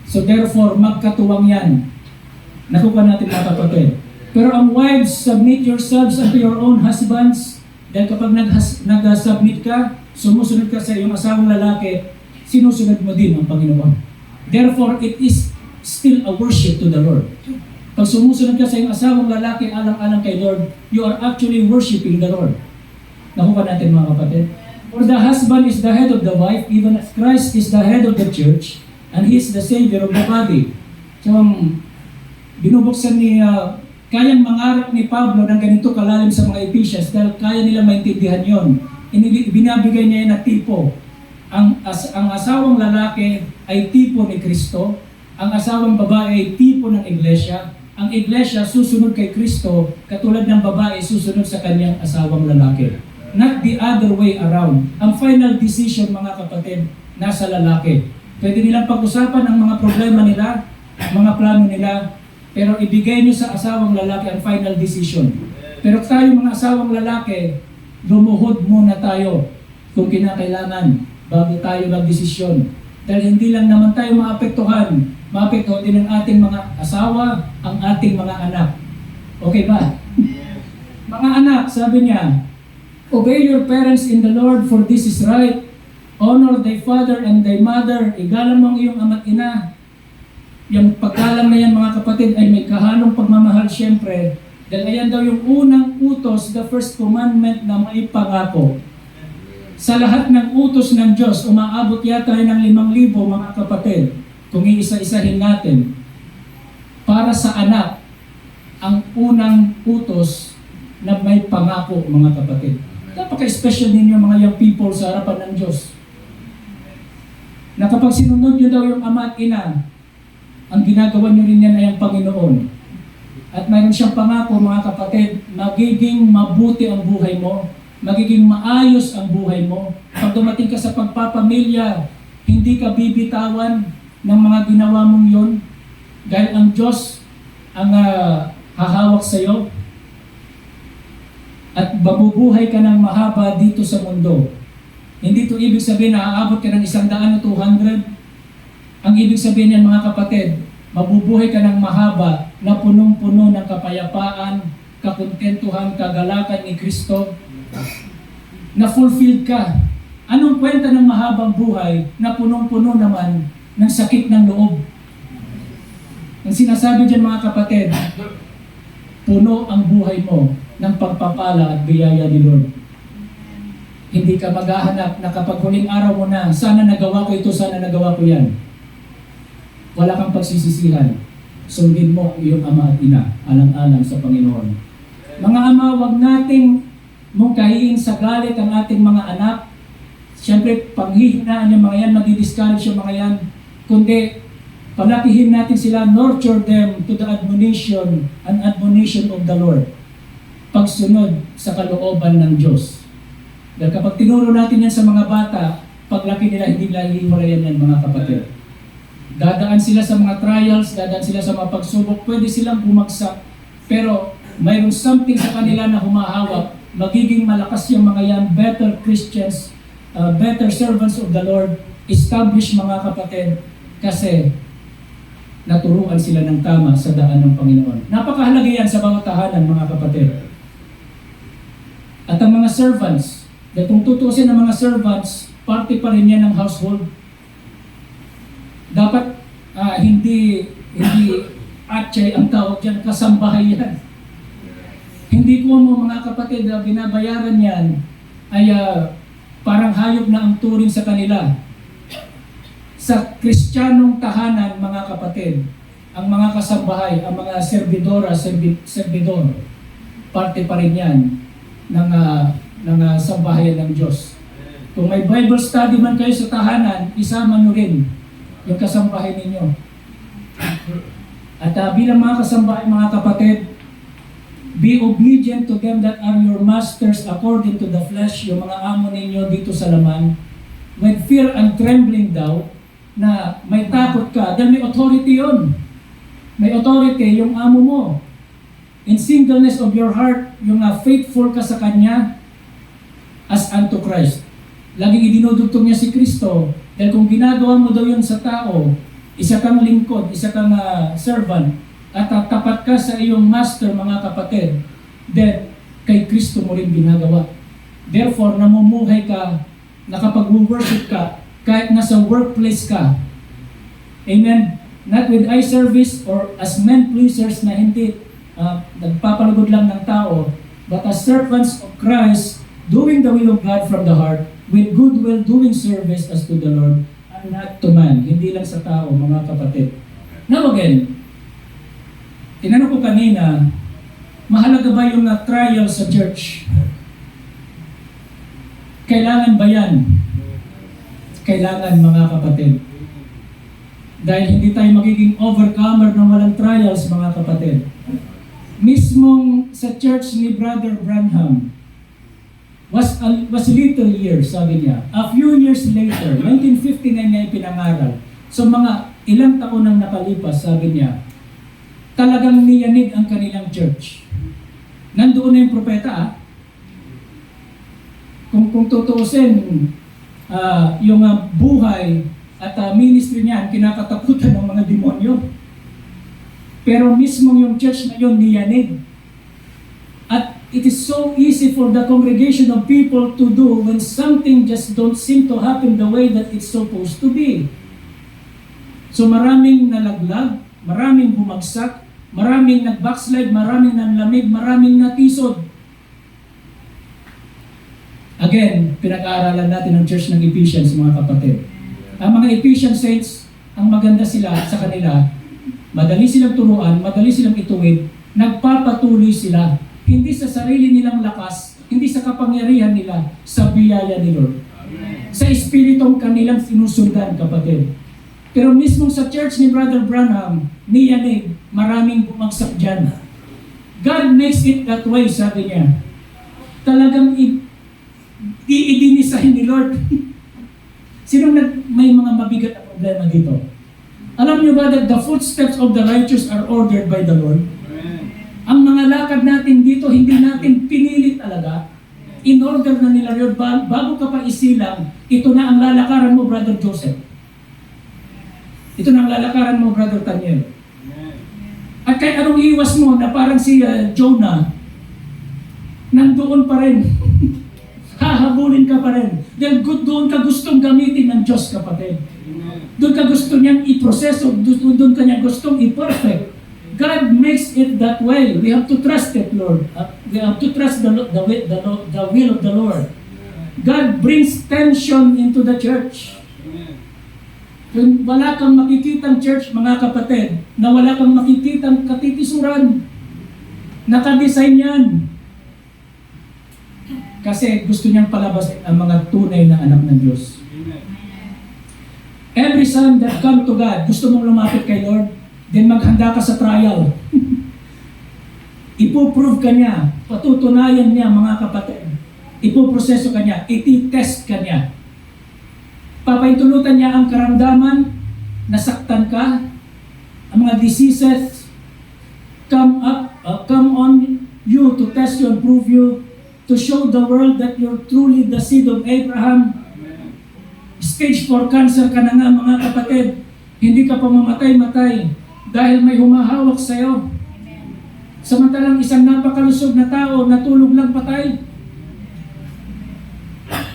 So therefore, magkatuwang yan. Nakuha natin, mga kapatid. Pero ang wives, submit yourselves unto your own husbands. Dahil kapag nag-submit ka, sumusunod ka sa iyong asawang lalaki, sinusunod mo din ang Panginoon. Therefore, it is still a worship to the Lord. Pag sumusunod ka sa iyong asawang lalaki, alang-alang kay Lord, you are actually worshiping the Lord. Nakuha natin, mga kapatid. For the husband is the head of the wife, even as Christ is the head of the church, and He is the Savior of the body. So, binubuksan ni, kayang mangarap ni Pablo ng ganito kalalim sa mga Ephesians dahil kaya nila maintindihan yon. Binabigay niya yan na tipo. Ang asawang lalaki ay tipo ni Kristo, ang asawang babae ay tipo ng iglesia, ang iglesia susunod kay Kristo, katulad ng babae susunod sa kanyang asawang lalaki. Not the other way around. Ang final decision, mga kapatid, nasa lalaki. Pwede nilang pag-usapan ang mga problema nila, mga plano nila, pero ibigay nyo sa asawang lalaki ang final decision. Pero tayo, mga asawang lalaki, lumuhod muna tayo kung kinakailangan bago tayo mag-desisyon. Dahil hindi lang naman tayo maapektuhan, maapektuhan din ang ating mga asawa, ang ating mga anak. Okay ba? Mga anak, sabi niya, obey your parents in the Lord, for this is right. Honor thy father and thy mother. Igalang mo ang iyong ama't ina. Yung paggalang na yan, mga kapatid, ay may kahalong pagmamahal siyempre. Dahil ayan daw yung unang utos, the first commandment na may pangako. Sa lahat ng utos ng Diyos, umaabot yata ng 5,000, mga kapatid, kung iisa-isahin natin. Para sa anak, ang unang utos na may pangako, mga kapatid. Napaka-special ninyo, mga young people, sa harapan ng Diyos. Na kapag sinunod nyo daw yung ama at ina, ang ginagawa nyo rin yan ay ang Panginoon. At mayroon siyang pangako, mga kapatid, magiging mabuti ang buhay mo, magiging maayos ang buhay mo. Pag dumating ka sa pagpapamilya, hindi ka bibitawan ng mga ginawa mong yon, dahil ang Diyos ang hahawak sa iyo. At mabubuhay ka ng mahaba dito sa mundo. Hindi ito ibig sabihin na aabot ka ng 100 o 200. Ang ibig sabihin yan, mga kapatid, Mabubuhay ka ng mahaba na punong-puno ng kapayapaan, kakontentuhan, kagalakan ni Kristo, na fulfilled ka. Anong kwenta ng mahabang buhay na punong-puno naman ng sakit ng loob? Ang sinasabi dyan mga kapatid, puno ang buhay mo ng pagpapala at biyaya ni Lord. Hindi ka maghahanap na kapag huling araw mo na, sana nagawa ko ito, sana nagawa ko yan. Wala kang pagsisisihan. Sundin mo ang iyong ama at ina, alang-alang sa Panginoon. Mga ama, wag nating mungkahiin sa galit ang ating mga anak. Siyempre, panghihinaan yung mga yan, madi-discourage yung mga yan. Kundi, palakihin natin sila, nurture them to the admonition of the Lord. Pagsunod sa kalooban ng Diyos. Dahil kapag tinuro natin yan sa mga bata, paglaki nila, hindi nila hiwalayan yan mga kapatid. Dadaan sila sa mga trials, dadaan sila sa mga pagsubok, pwede silang bumagsak, pero mayroong something sa kanila na humahawak, magiging malakas yung mga yan, better Christians, better servants of the Lord, established mga kapatid, kasi naturuan sila ng tama sa daan ng Panginoon. Napakahalaga yan sa bawat tahanan mga kapatid. At ang mga servants, dahil kung tutusin ng mga servants, parte pa rin yan ng household. Dapat hindi atchay ang tawag dyan, kasambahay yan. Hindi ko mo mga kapatid, binabayaran yan ay parang hayop na ang turing sa kanila. Sa Kristiyanong tahanan mga kapatid, ang mga kasambahay, ang mga servidor, parte pa rin yan ng sambahayan ng Diyos. Kung may Bible study man kayo sa tahanan, isama nyo rin yung kasambahay ninyo. At bilang mga kasambahay, mga kapatid, be obedient to them that are your masters according to the flesh, yung mga amo ninyo dito sa laman, with fear and trembling daw, na may takot ka, dahil may authority yun. May authority yung amo mo. In singleness of your heart, yung faithful ka sa Kanya as unto Christ. Laging idinudugtong niya si Kristo, dahil kung ginagawa mo daw yun sa tao, isa kang lingkod, isa kang servant, at tapat ka sa iyong master, mga kapatid, then kay Kristo mo rin ginagawa. Therefore, namumuhay ka, nakapag-worship ka, kahit nasa workplace ka. Amen? Not with eye service or as men pleasers na hindi nagpapalugod lang ng tao, but as servants of Christ, doing the will of God from the heart, with goodwill doing service as to the Lord, and not to man. Hindi lang sa tao, mga kapatid. Now again, tinanong ko kanina, mahalaga ba yung trial sa church? Kailangan ba yan? Kailangan mga kapatid. Dahil hindi tayo magiging overcomer ng walang trials mga kapatid. Mismong sa church ni Brother Branham, was little years, sabi niya. A few years later, 1959 niya ipinangaral. So mga ilang taon nang nakalipas, sabi niya, talagang niyanig ang kanilang church. Nandoon na yung propeta Kung tutuusin, yung buhay at ministry niyan, kinakatakutan ng mga demonyo. Pero mismo yung church na yun niyanig. At it is so easy for the congregation of people to do when something just don't seem to happen the way that it's supposed to be. So maraming nalaglag, maraming bumagsak, maraming nag-backslide, maraming nanlamig, maraming natisod. Again, pinag-aaralan natin ang church ng Ephesians, mga kapatid. Ang mga Ephesian saints, ang maganda sila sa kanila, madali silang turuan, madali silang ituwid, nagpapatuloy sila. Hindi sa sarili nilang lakas, hindi sa kapangyarihan nila, sa biyaya ni Lord. Amen. Sa espiritong kanilang sinusundan, kapatid. Pero mismo sa church ni Brother Branham, niyanig, maraming bumagsak dyan. God makes it that way, sabi niya. Talagang iidinisahin ni Lord. Sinong may mga mabigat na problema dito? Alam niyo ba that the footsteps of the righteous are ordered by the Lord? Ang mga lakad natin dito, hindi natin pinilit talaga. In order na nila yun, bago ka pa isilang, ito na ang lalakaran mo, Brother Joseph. Ito na ang lalakaran mo, Brother Taniel. kahit anong iwas mo na parang si Jonah, nandoon pa rin. Hahabulin ka pa rin. Dahil doon ka gustong gamitin ng Diyos, kapatid. Doon ka gusto niyang iproseso, doon ka niya gustong i-perfect. God makes it that way. We have to trust it, Lord. We have to trust the will of the Lord. God brings tension into the church. Kung wala kang makikitang church, mga kapatid, na wala kang makikitang katitisuran, nakadesign yan. Kasi gusto niyang palabasin ang mga tunay na anak ng Diyos. Every son that come to God, gusto mong lumapit kay Lord, then maghanda ka sa trial. Ipoprove ka niya, patutunayan niya, mga kapatid. Ipoproseso ka niya, iti-test ka niya. Papaintulutan niya ang karamdaman, nasaktan ka, ang mga diseases, come on you to test you and prove you, to show the world that you're truly the seed of Abraham. Stage 4 cancer ka na nga, mga kapatid. Hindi ka pa mamatay-matay dahil may humahawak sa'yo. Samantalang isang napakalusog na tao, natulog lang patay.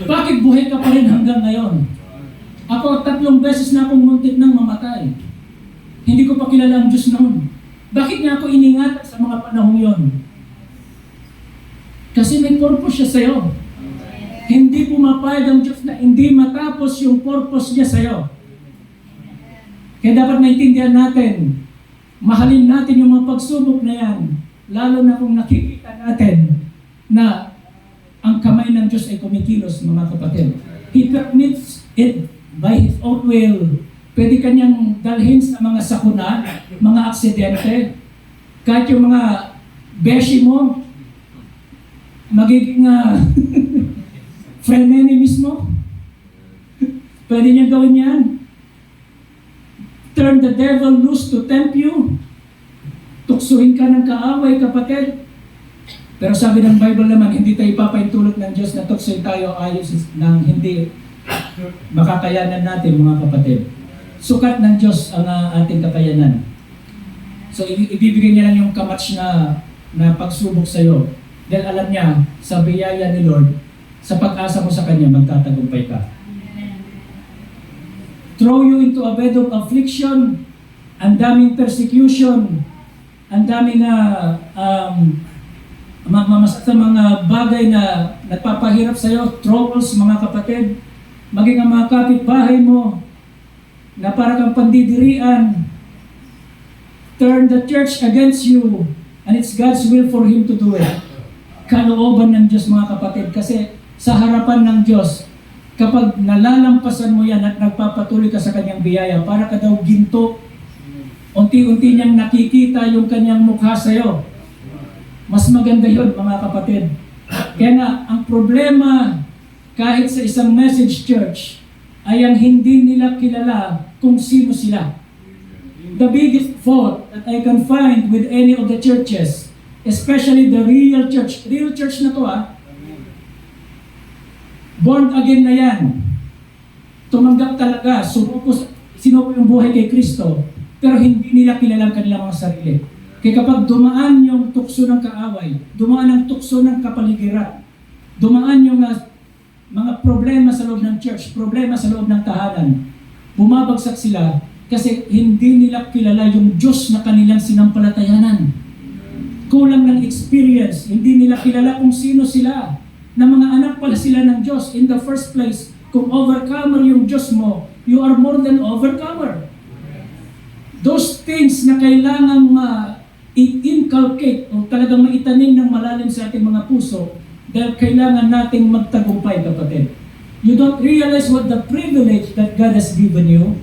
Bakit buhay ka pa rin hanggang ngayon? Ako, 3 beses na akong muntik nang mamatay. Hindi ko pa kilala ang Diyos noon. Bakit niya ako iningatan sa mga panahong yon? Kasi may purpose siya sa'yo. Hindi pumapayag ang Diyos na hindi matapos yung purpose niya sa'yo. Kaya dapat maintindihan natin, mahalin natin yung mga pagsubok na yan, lalo na kung nakikita natin na ang kamay ng Diyos ay kumikilos, mga kapatid. He permits it by His own will. Pwede kanyang dalhin sa mga sakuna, mga aksidente, kahit yung mga beshi mo, magiging frenemies mo. Pwede niya gawin yan. Turn the devil loose to tempt you. Tuksuhin ka ng kaaway, kapatid. Pero sabi ng Bible naman, hindi tayo ipapaintulot ng Diyos na tuksuhin tayo ayos ng hindi makakayanan natin, mga kapatid. Sukat ng Diyos ang ating kakayanan. So, ibibigay niya lang yung kamats na pagsubok sa'yo. Dahil alam niya, sa biyaya ni Lord, sa pag-asa mo sa Kanya, magtatagumpay ka. Throw you into a bed of affliction, ang daming persecution, ang daming sa mga bagay na nagpapahirap sa iyo, troubles, mga kapatid, maging ang mga kapitbahay mo, na parang kang pandidirian, turn the church against you, and it's God's will for Him to do it. Kalooban ng Diyos, mga kapatid, kasi sa harapan ng Diyos, kapag nalalampasan mo yan at nagpapatuloy ka sa Kanyang biyaya, para ka daw ginto, unti-unti niyang nakikita yung Kanyang mukha sa iyo. Mas maganda yun, mga kapatid. Kaya nga, ang problema kahit sa isang message church ay ang hindi nila kilala kung sino sila. The biggest fault that I can find with any of the churches, especially the real church na to born again na yan, tumanggap talaga, sinuko yung buhay kay Kristo, pero hindi nila kilala ang kanilang mga sarili. Kaya kapag dumaan yung tukso ng kaaway, dumaan ang tukso ng kapaligiran, dumaan yung mga problema sa loob ng church, problema sa loob ng tahanan, bumabagsak sila kasi hindi nila kilala yung Diyos na kanilang sinampalatayanan. Kulang ng experience, hindi nila kilala kung sino sila, na mga anak pala sila ng Diyos. In the first place, kung overcomer yung Diyos mo, you are more than overcomer. Those things na kailangan i-inculcate o talagang maitanim ng malalim sa ating mga puso dahil kailangan nating magtagumpay, kapatid. You don't realize what the privilege that God has given you.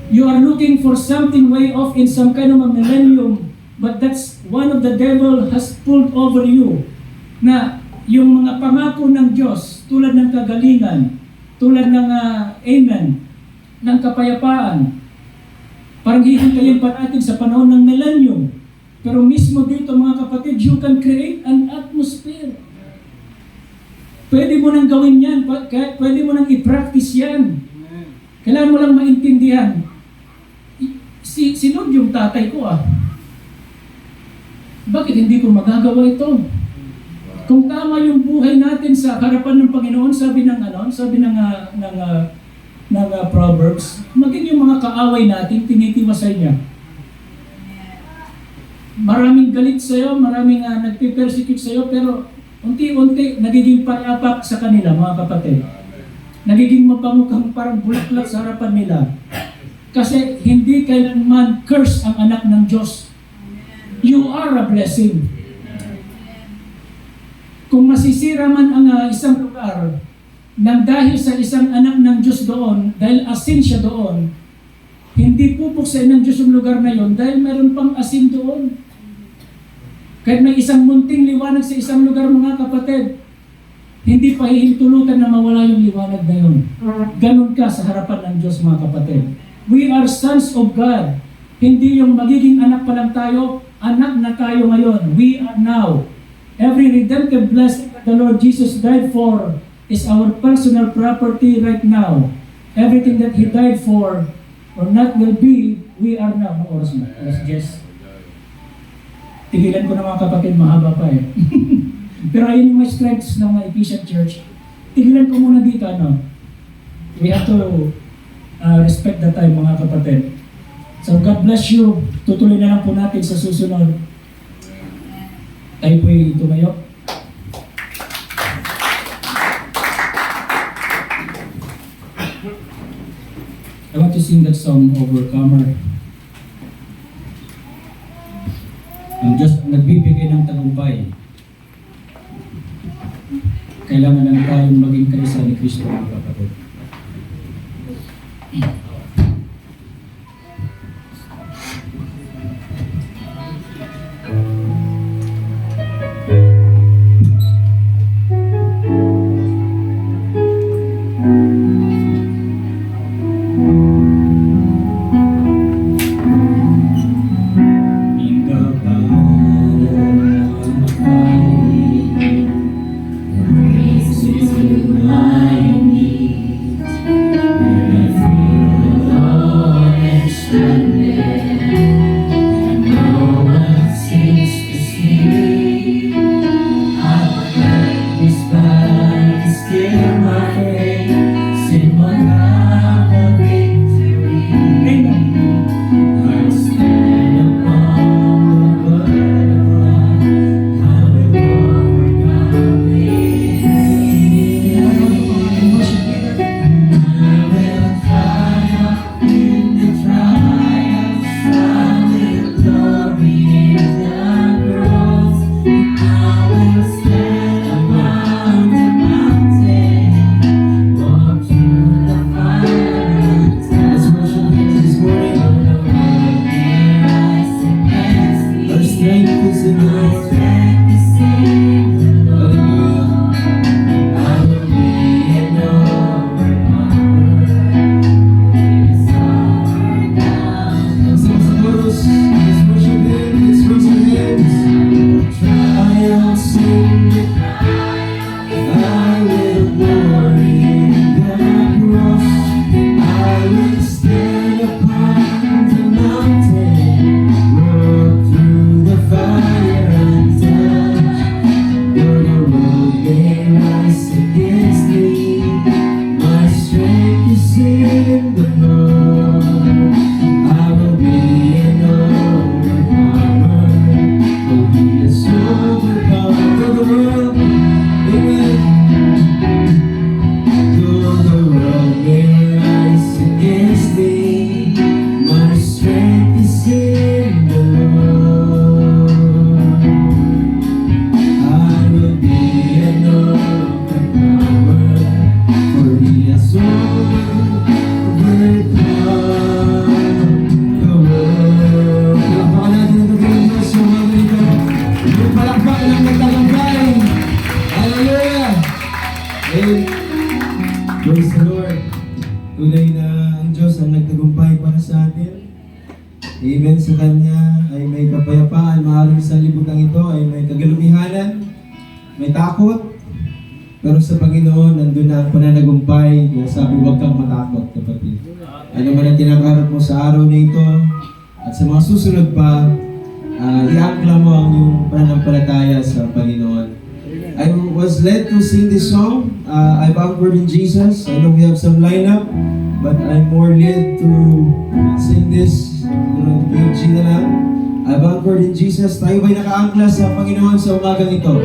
You are looking for something way off in some kind of a millennium, but that's one of the devil has pulled over you. Na yung mga pangako ng Diyos, tulad ng kagalingan, tulad ng amen, ng kapayapaan, parang hihintayin pa natin sa panahon ng millennium. Pero mismo dito, mga kapatid, you can create an atmosphere. Pwede mo nang gawin yan, pwede mo nang i-practice yan. Kailangan mo lang maintindihan. Si Lord yung tatay ko Bakit hindi ko magagawa ito? Kung tama yung buhay natin sa harapan ng Panginoon, sabi ng Proverbs, maging yung mga kaaway natin, tinitiwasay niya. Maraming galit sa'yo, maraming nagpipersecute sa'yo, pero unti-unti nagiging palapak sa kanila, mga kapatid. Nagiging mapamukhang parang bulaklak sa harapan nila. Kasi hindi kailanman curse ang anak ng Diyos. You are a blessing. Kung masisira man ang isang lugar, nang dahil sa isang anak ng Diyos doon, dahil asin siya doon, hindi pupuksain ng Diyos yung lugar na yon dahil meron pang asin doon. Kahit may isang munting liwanag sa isang lugar, mga kapatid, hindi pa hihintulutan na mawala yung liwanag na yun. Ganon ka sa harapan ng Diyos, mga kapatid. We are sons of God. Hindi yung magiging anak pa lang tayo, anak na tayo ngayon. We are now. Every redemptive blessing that the Lord Jesus died for is our personal property right now. Everything that He died for or not will be, we are now. Ang oras mo? Oras, Jess. Tigilan ko na mga kapatid, mahaba pa eh. Pero ayun yung mga strengths ng Ephesian Church. Tigilan ko muna dito, ano? We have to respect the time, mga kapatid. So God bless you. Tutuloy na lang po natin sa susunod. Tayo po'y tumayo. I want to sing that song, Overcomer. Ang Diyos ang nagbibigay ng tagumpay. Kailangan lang tayong maging kaisa ni Kristo, mga kapatid. Praise the Lord. Tunay na ang Diyos ang nagtagumpay para sa atin. Amen. Sa Kanya ay may kapayapaan. Maaaring sa libutan ito ay may kagalumihanan, may takot. Pero sa Panginoon, nandun na ang pananagumpay. Kaya sabi, huwag kang matakot, kapatid. Ano man ang tinakarap mo sa araw na ito at sa mga susunod pa, i-angkla mo ang iyong pananampalataya sa Panginoon. I was led to sing this song. I've anchored in Jesus. I know we have some lineup, but I'm more led to sing this. G na lang. I've anchored in Jesus. Tayo ba'y naka-angkla sa Panginoon sa umagang ito?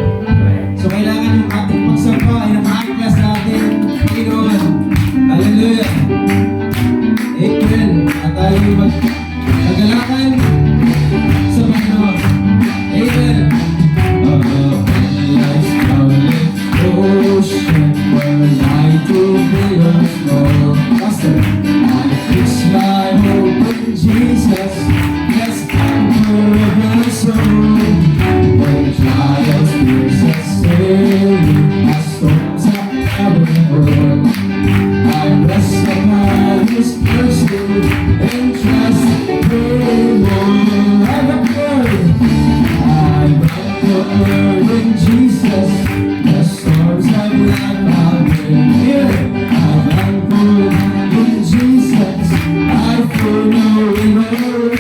So kailangan yung ating pagsamba ay naka-angkla sa ating Panginoon. Hallelujah! Amen! At tayo mag-agalakan sa Panginoon. Amen! Ocean where light will be us more. Pastor, I fix my hope in Jesus. Yes, I'm of my soul. When trials, fears, and sin, as storms are everywhere, I rest upon His mercy and trust Him more. I've anchored in Jesus. The storms of life have been here. I've anchored in Jesus. I feel no river.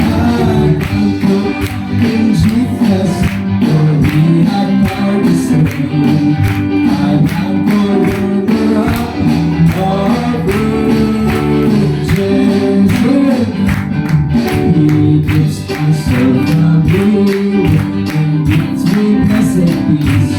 I've anchored in Jesus. For He had power to save me. I've anchored in the rock of ages. He gives my soul from you and gives me blessed peace.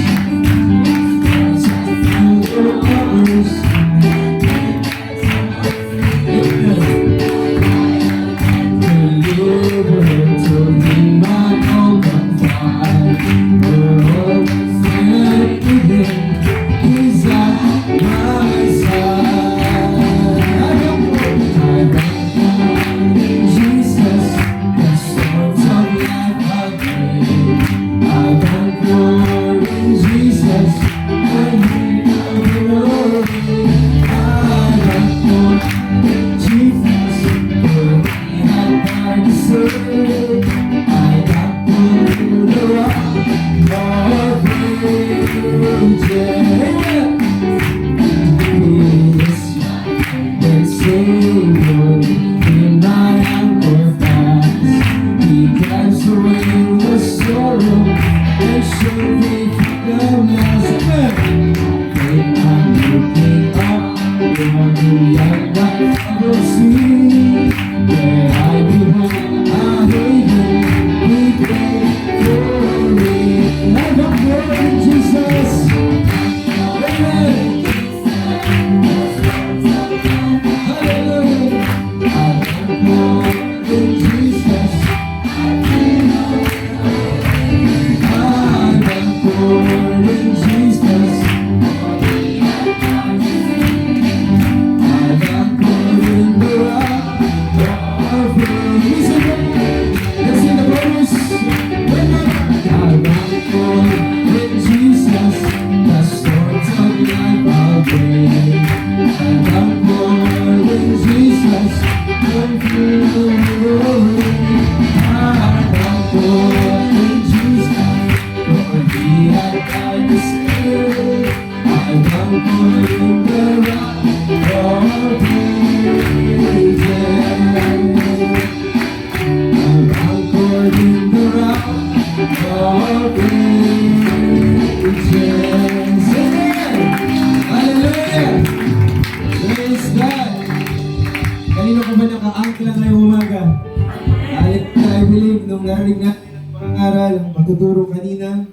Pagtuturo kanina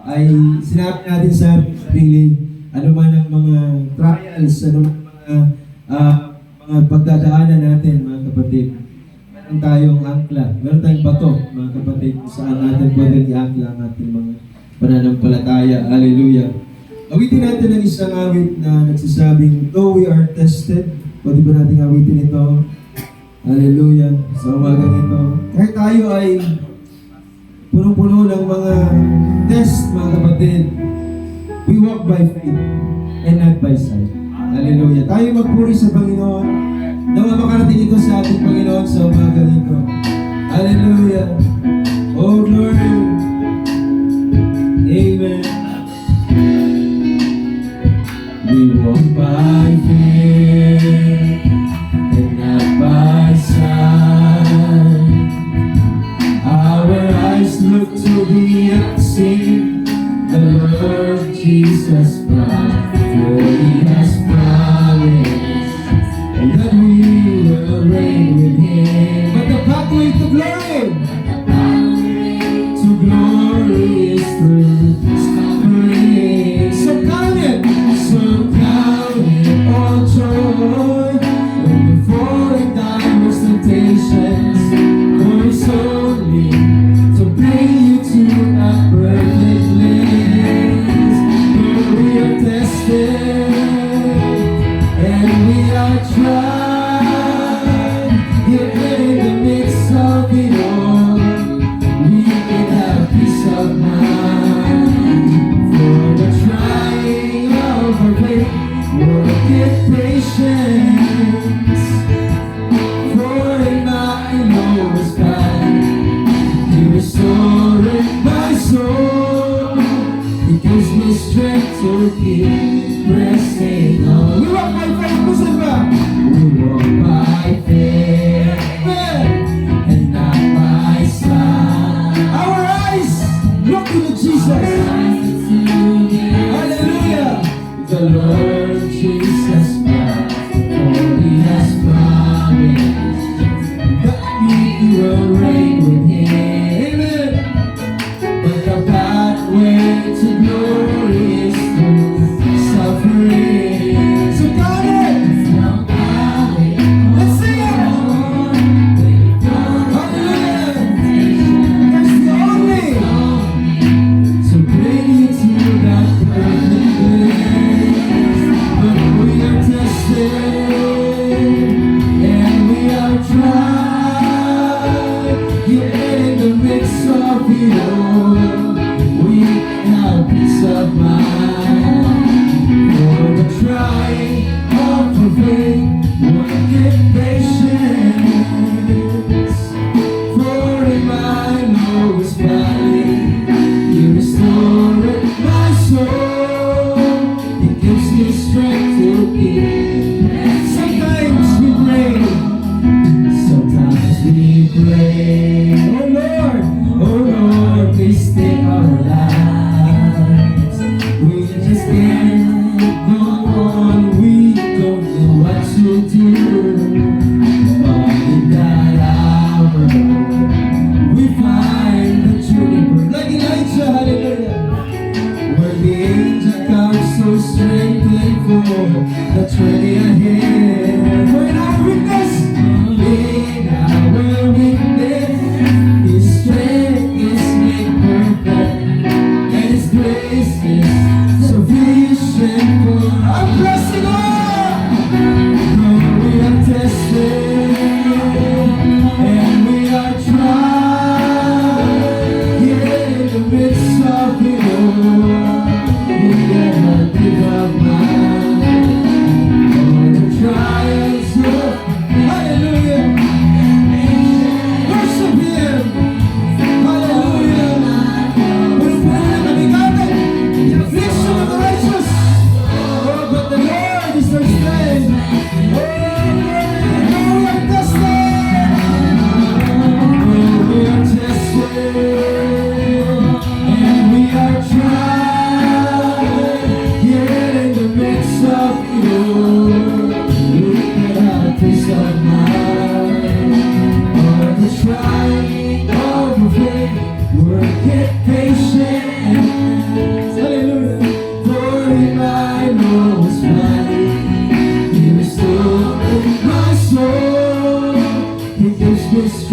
ay sinabi natin sa sarili, ano man ang mga trials, ano man ang mga pagdadaanan natin, mga kapatid. Meron tayong angkla, meron tayong bato, mga kapatid, kung saan natin pwede i-angkla ang ating mga pananampalataya. Hallelujah. Awitin natin ang isang awit na nagsasabing, though we are tested. Pwede ba natin awitin ito? Hallelujah. Sa umagang ito. Kahit tayo ay punong-puno ng mga test, mga kapatid. We walk by faith and not by sight. Hallelujah. Tayo magpuri sa Panginoon. Nawa makarating ito sa ating Panginoon sa umaga ito. Hallelujah. Oh, glory. Amen. We walk by faith and not by sight.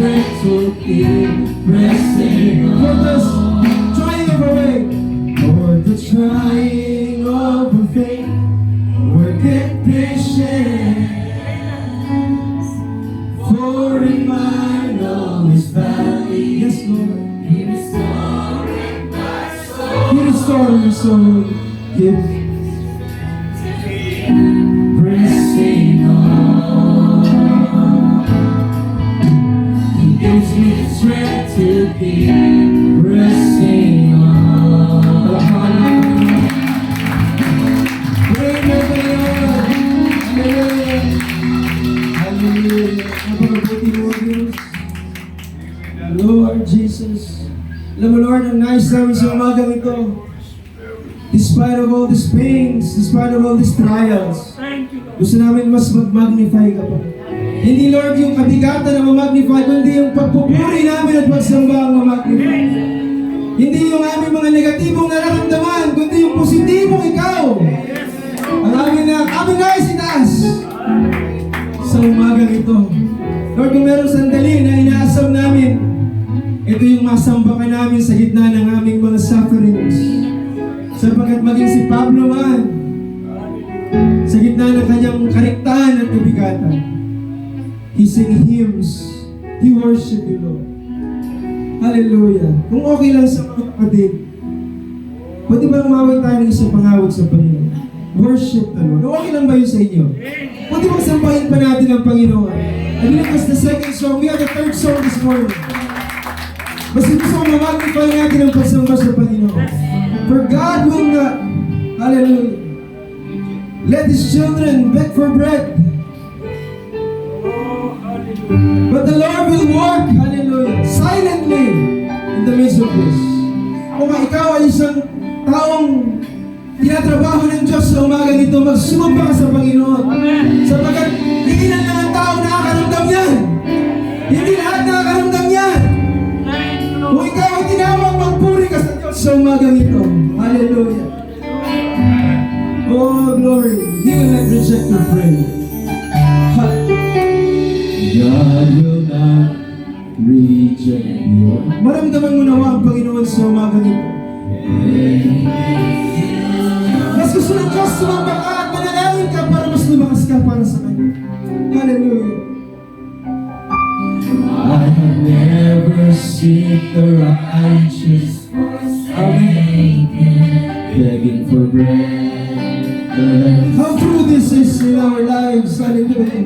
strength to keep pressing For on. the trying of our way. For the trying of our faith. Work it patience. For in mine all is valley. Yes, Lord. He restoring my soul. You restore your soul. Give Pressing on. He gives me the strength to keep pressing on. Praise the Lord. Hallelujah. Hallelujah. Napakabuti mo, Diyos. Lord Jesus. Alam mo, Lord, ang nais namin sa umagang ito. Despite of all these pains, despite of all these trials, gusto namin mas mag-magnify ka pa. Hindi, Lord, yung kabigatan na ma-magnify, kundi yung pagpupuri namin at pagsamba ang ma-magnify. Hindi yung aming mga negatibong nararamdaman, kundi yung positibong ikaw. Ang aming nais itaas sa umagang ito. Lord, kung merong sandali na inaasam namin, ito yung masamba ka namin sa gitna ng aming mga sufferings. Sapagkat maging si Pablo man, sa gitna ng kanyang karektahan at kabigatan, he sang hymns, he worshiped you, Lord. Hallelujah. Kung okay lang sa mga kapatid, pwede ba umawag tayo ng isang pangawag sa Panginoon? Worship the Lord. Okay lang ba yun sa inyo? Pwede bang sampahin pa natin ang Panginoon? I believe that's the second song. We have the third song this morning. Basta gusto ko ma-magnify natin ang pagsamba sa Panginoon. For God will not, hallelujah, let His children beg for bread. But the Lord will work, hallelujah, silently in the midst of this. Kung ikaw ay isang taong tinatrabaho ng Diyos sa umaga nito, magsumamba ka sa Panginoon. Sapagkat ilan lang ang tao nakakaramdam yan. Hindi lahat nakakaramdam yan. Kung ikaw ay tinawag, magpuri ka sa Diyos sa umagang ito. Hallelujah. Oh, glory. He will not reject your prayer. God will not reject you. Maramdaman mo nawa ang Panginoon sa umagang ito. Mas gusto ng Diyos sumamba ka at manalangin ka para mas lumakas ka para sa Kanya. Hallelujah. I have never seen the righteous begging for bread. How true this is in our lives. Hallelujah.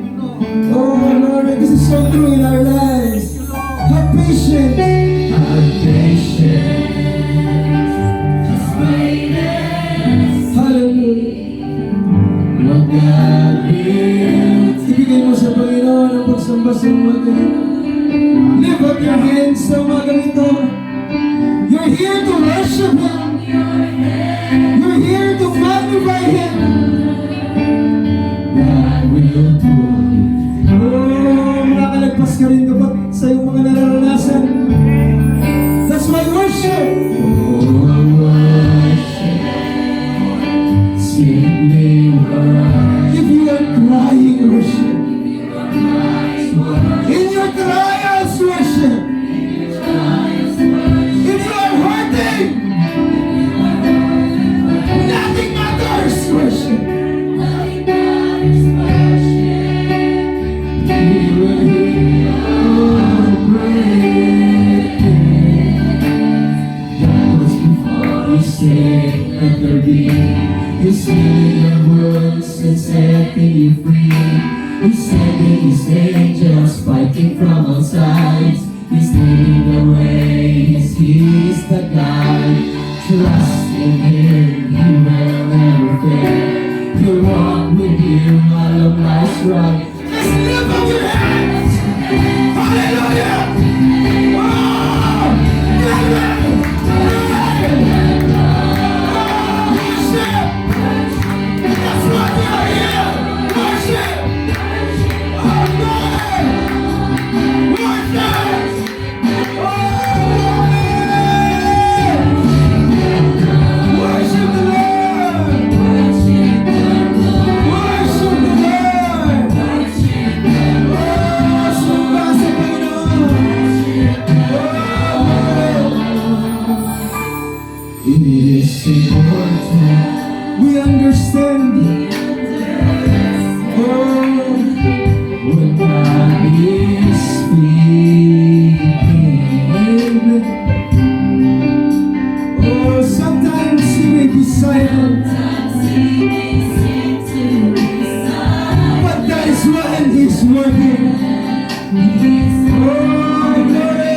Oh, Lord, this is so true in our lives. Have patience. Have patience. Hallelujah. Lord God will Ibigay mo sa Panginoon ang pagsamba sa umagang ito. Lift up your hands sa umagang ito. You're here to worship Him. You're here to magnify Him. God will do it. Oh, makakalagpas ka rin kapag sa iyong mga nararanasan. That's my worship. Simply worship. If you are crying, worship. In your trials, worship. If you are hurting, nothing matters, worship. Let there be. He's healing your wounds and setting you free. He's sending His angels fighting from all sides. He's leading the way. He's the guide. Trust in Him, He will never fail. He'll walk with you along life's ride. Just lift up your hands. Hallelujah. Oh, worship. That's why we are here. Worship. Oh, Lord. Worship. Worship the Lord. Worship the Lord. He's working. Oh, glory.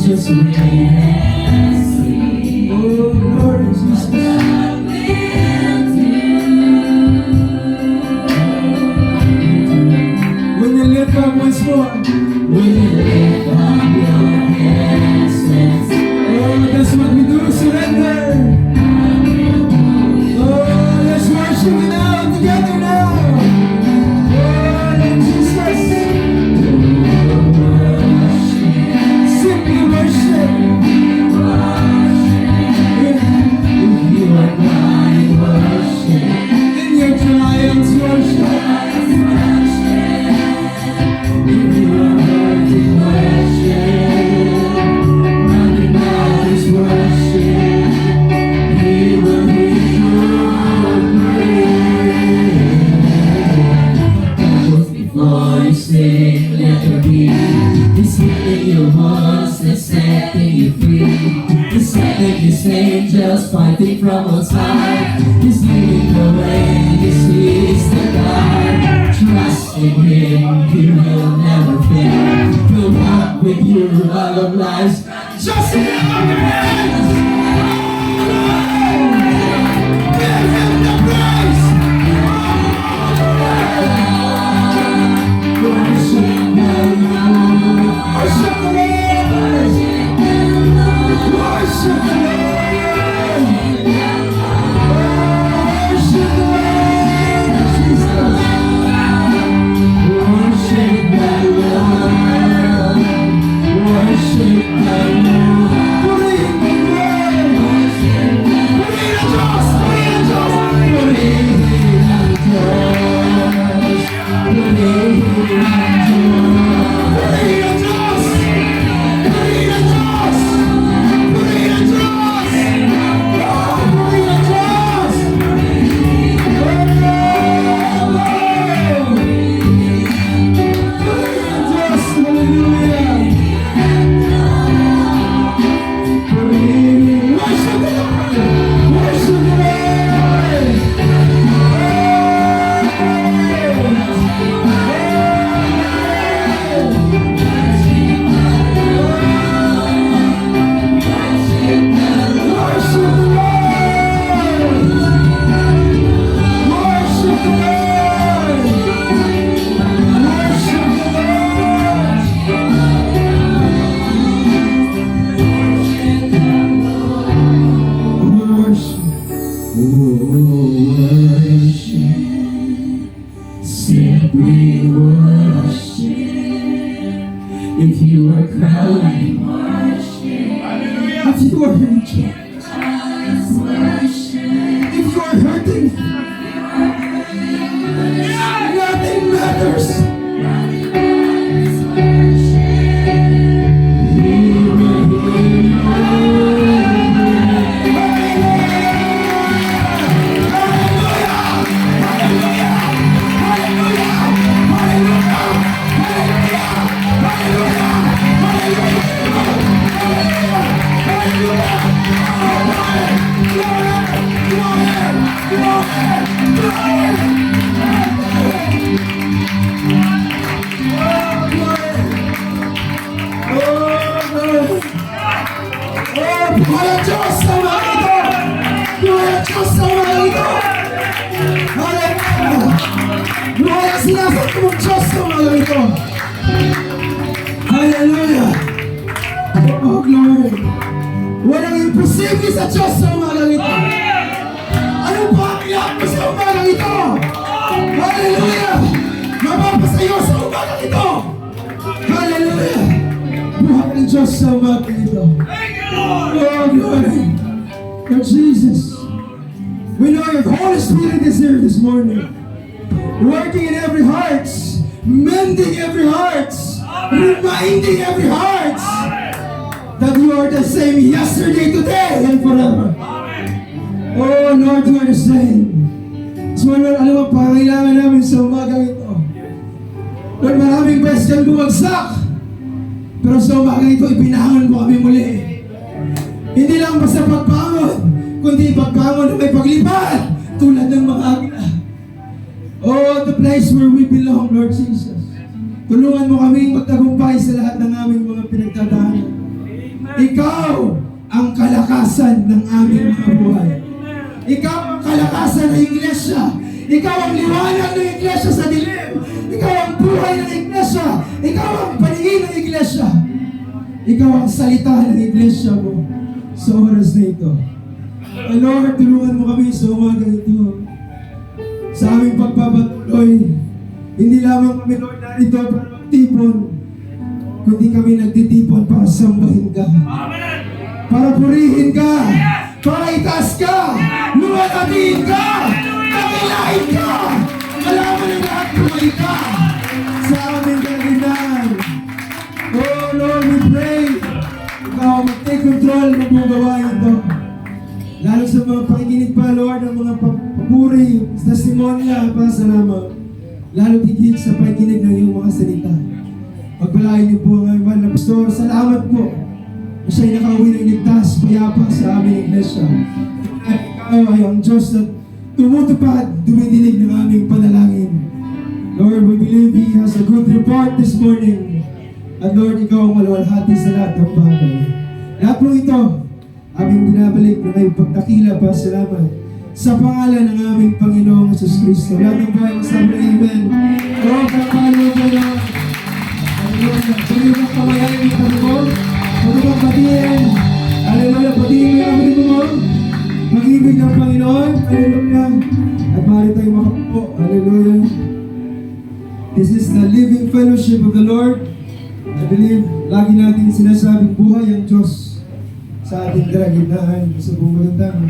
Just wait and see Oh, glory, Jesus. what will do. When you lift up once more. When you lift up your hands and say, Oh, that's what we do, surrender. Oh, let's worship it now, together now. Oh, Lord Jesus. Simply worship. if you are crying, worship. In your triumphs, worship. If you are hurting, worship. Nothing matters, worship. He will hear your prayer. Just before you sing, let there be. He's healing your wounds and setting you free. He's setting his angels fighting from outside. He's leading the way, he sees the God. Trust in him, he will never fail. He'll walk with you all of life's. Just lift up your hands. Give him the praise. Worship the Lord. Worship the Lord. Worship the Lord. Worship the Lord. Jesus. Worship the Lord. Worship the Lord. Put it in the word. Put it in the trust. Put it in the trust. Put it in the trust. Put it in the trust. Put it in the trust. Put it in the trust. Put it in the trust. Oh, put it in the trust. Simply worship. If you are crying, worship. If you are hurting, if you are hurting, nothing matters. Gloria a Diyos sa mga ito! Gloria a Diyos sa mga ito! Hallelujah! Gloria sinasabi mong Diyos sa mga ito! Hallelujah! Oh, glory! Walang imposible sa Diyos sa mga ito! Anong pakiyak mo sa umagang ito? Hallelujah! Mapapasayo sa umagang ito! Hallelujah! Buhay ng Diyos sa umagang ito! Oh, glory. Lord Jesus, we know your Holy Spirit is here this morning, working in every heart, mending every heart, reminding every heart that you are the same yesterday, today, and forever. Oh, Lord, you are the same. So, Lord, alam mo, pangailangan namin sa umagang ito. Lord, maraming beses kami bumagsak, pero sa umagang ito, ipinahangon mo kami muli. Hindi lang basta pagbangon, kundi pagbangon na may paglipad tulad ng mga agla. Oh, the place where we belong, Lord Jesus. Tulungan mo kaming magtagumpay sa lahat ng aming mga pinagdadaanan. Ikaw ang kalakasan ng aming mga buhay. Ikaw ang kalakasan ng iglesia. Ikaw ang liwanag ng iglesia sa dilim. Ikaw ang buhay ng iglesia. Ikaw ang paningin ng iglesia. Ikaw ang salita ng iglesia mo sa oras na ito. Lord, tulungan mo kami sa umaga ito. Sa aming pagpapatuloy, hindi lamang kami, Lord, narito para magtipon, kundi kami nagtitipon para sambahin ka. Para purihin ka. Para itaas ka. Luwalhatiin ka. Kakilain ka. Malaman ng lahat kumay ka sa aming kagandaan. Oh Lord, we pray. Ikaw mag-take control ng mga gawain ito. Lalo sa mga pakikinig pa, Lord, ng mga papuri, testimonya, pasalamat. Lalo tigit sa pakikinig ng iyong mga salita. Pagpalain niyo po ang iman na pastor. Salamat po na siya'y nakauwi ng ligtas, payapa sa aming iglesia. At ikaw ay ang Diyos na tumutupad, dumidinig ng aming panalangin. Lord, we believe He has a good report this morning. At Lord, ikaw ang maluwalhati sa lahat ng bagay. Lahat po ito, aming binabalik na may pagdakila pa, salamat sa pangalan ng aming Panginoong Jesus Cristo. Lahat ng buhay masabi ng Amen. O, kapalo po na. Hallelujah. Pagkakang ng kamayain ng Panginoon. Pagkakang patiin. Hallelujah. Patiin mo yung kapatid mo. Pag-ibig ng Panginoon. Hallelujah. At maaari tayong makapupo. Hallelujah. This is the living fellowship of the Lord. I believe, lagi natin sinasabing buhay ang Diyos sa ating kalagitnaan sa bumulantang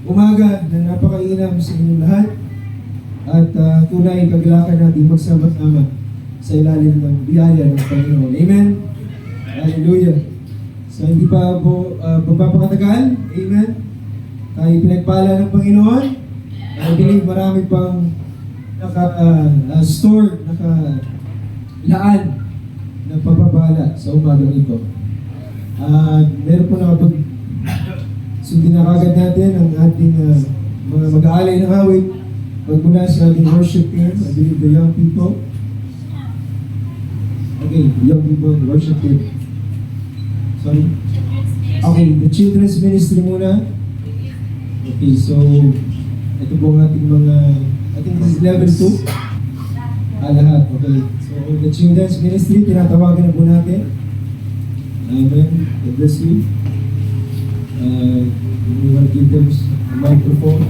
umaga na napakainam sa inyong lahat at tunay kagalakan natin magsama-sama sa ilalim ng biyaya ng Panginoon. Amen? Hallelujah. So hindi pa po magpapakatagal. Amen? Tayo pinagpala ng Panginoon. I believe marami pang naka-store, naka-laan na pagpapala sa umagang ito. Meron po nakapag sundin na kagad natin ang ating mga mag-aalay ng awit pagmula sa ating worship team. I believe the young people. Okay, the young people, the worship team. Sorry. Okay, the children's ministry muna. Okay, so ito po ang ating mga, I think this is level 2. Lahat, okay. So the children's ministry, tinatawagan na po natin. Amen. God bless you. We want to give them a microphone.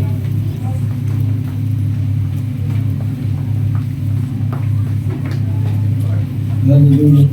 Hallelujah.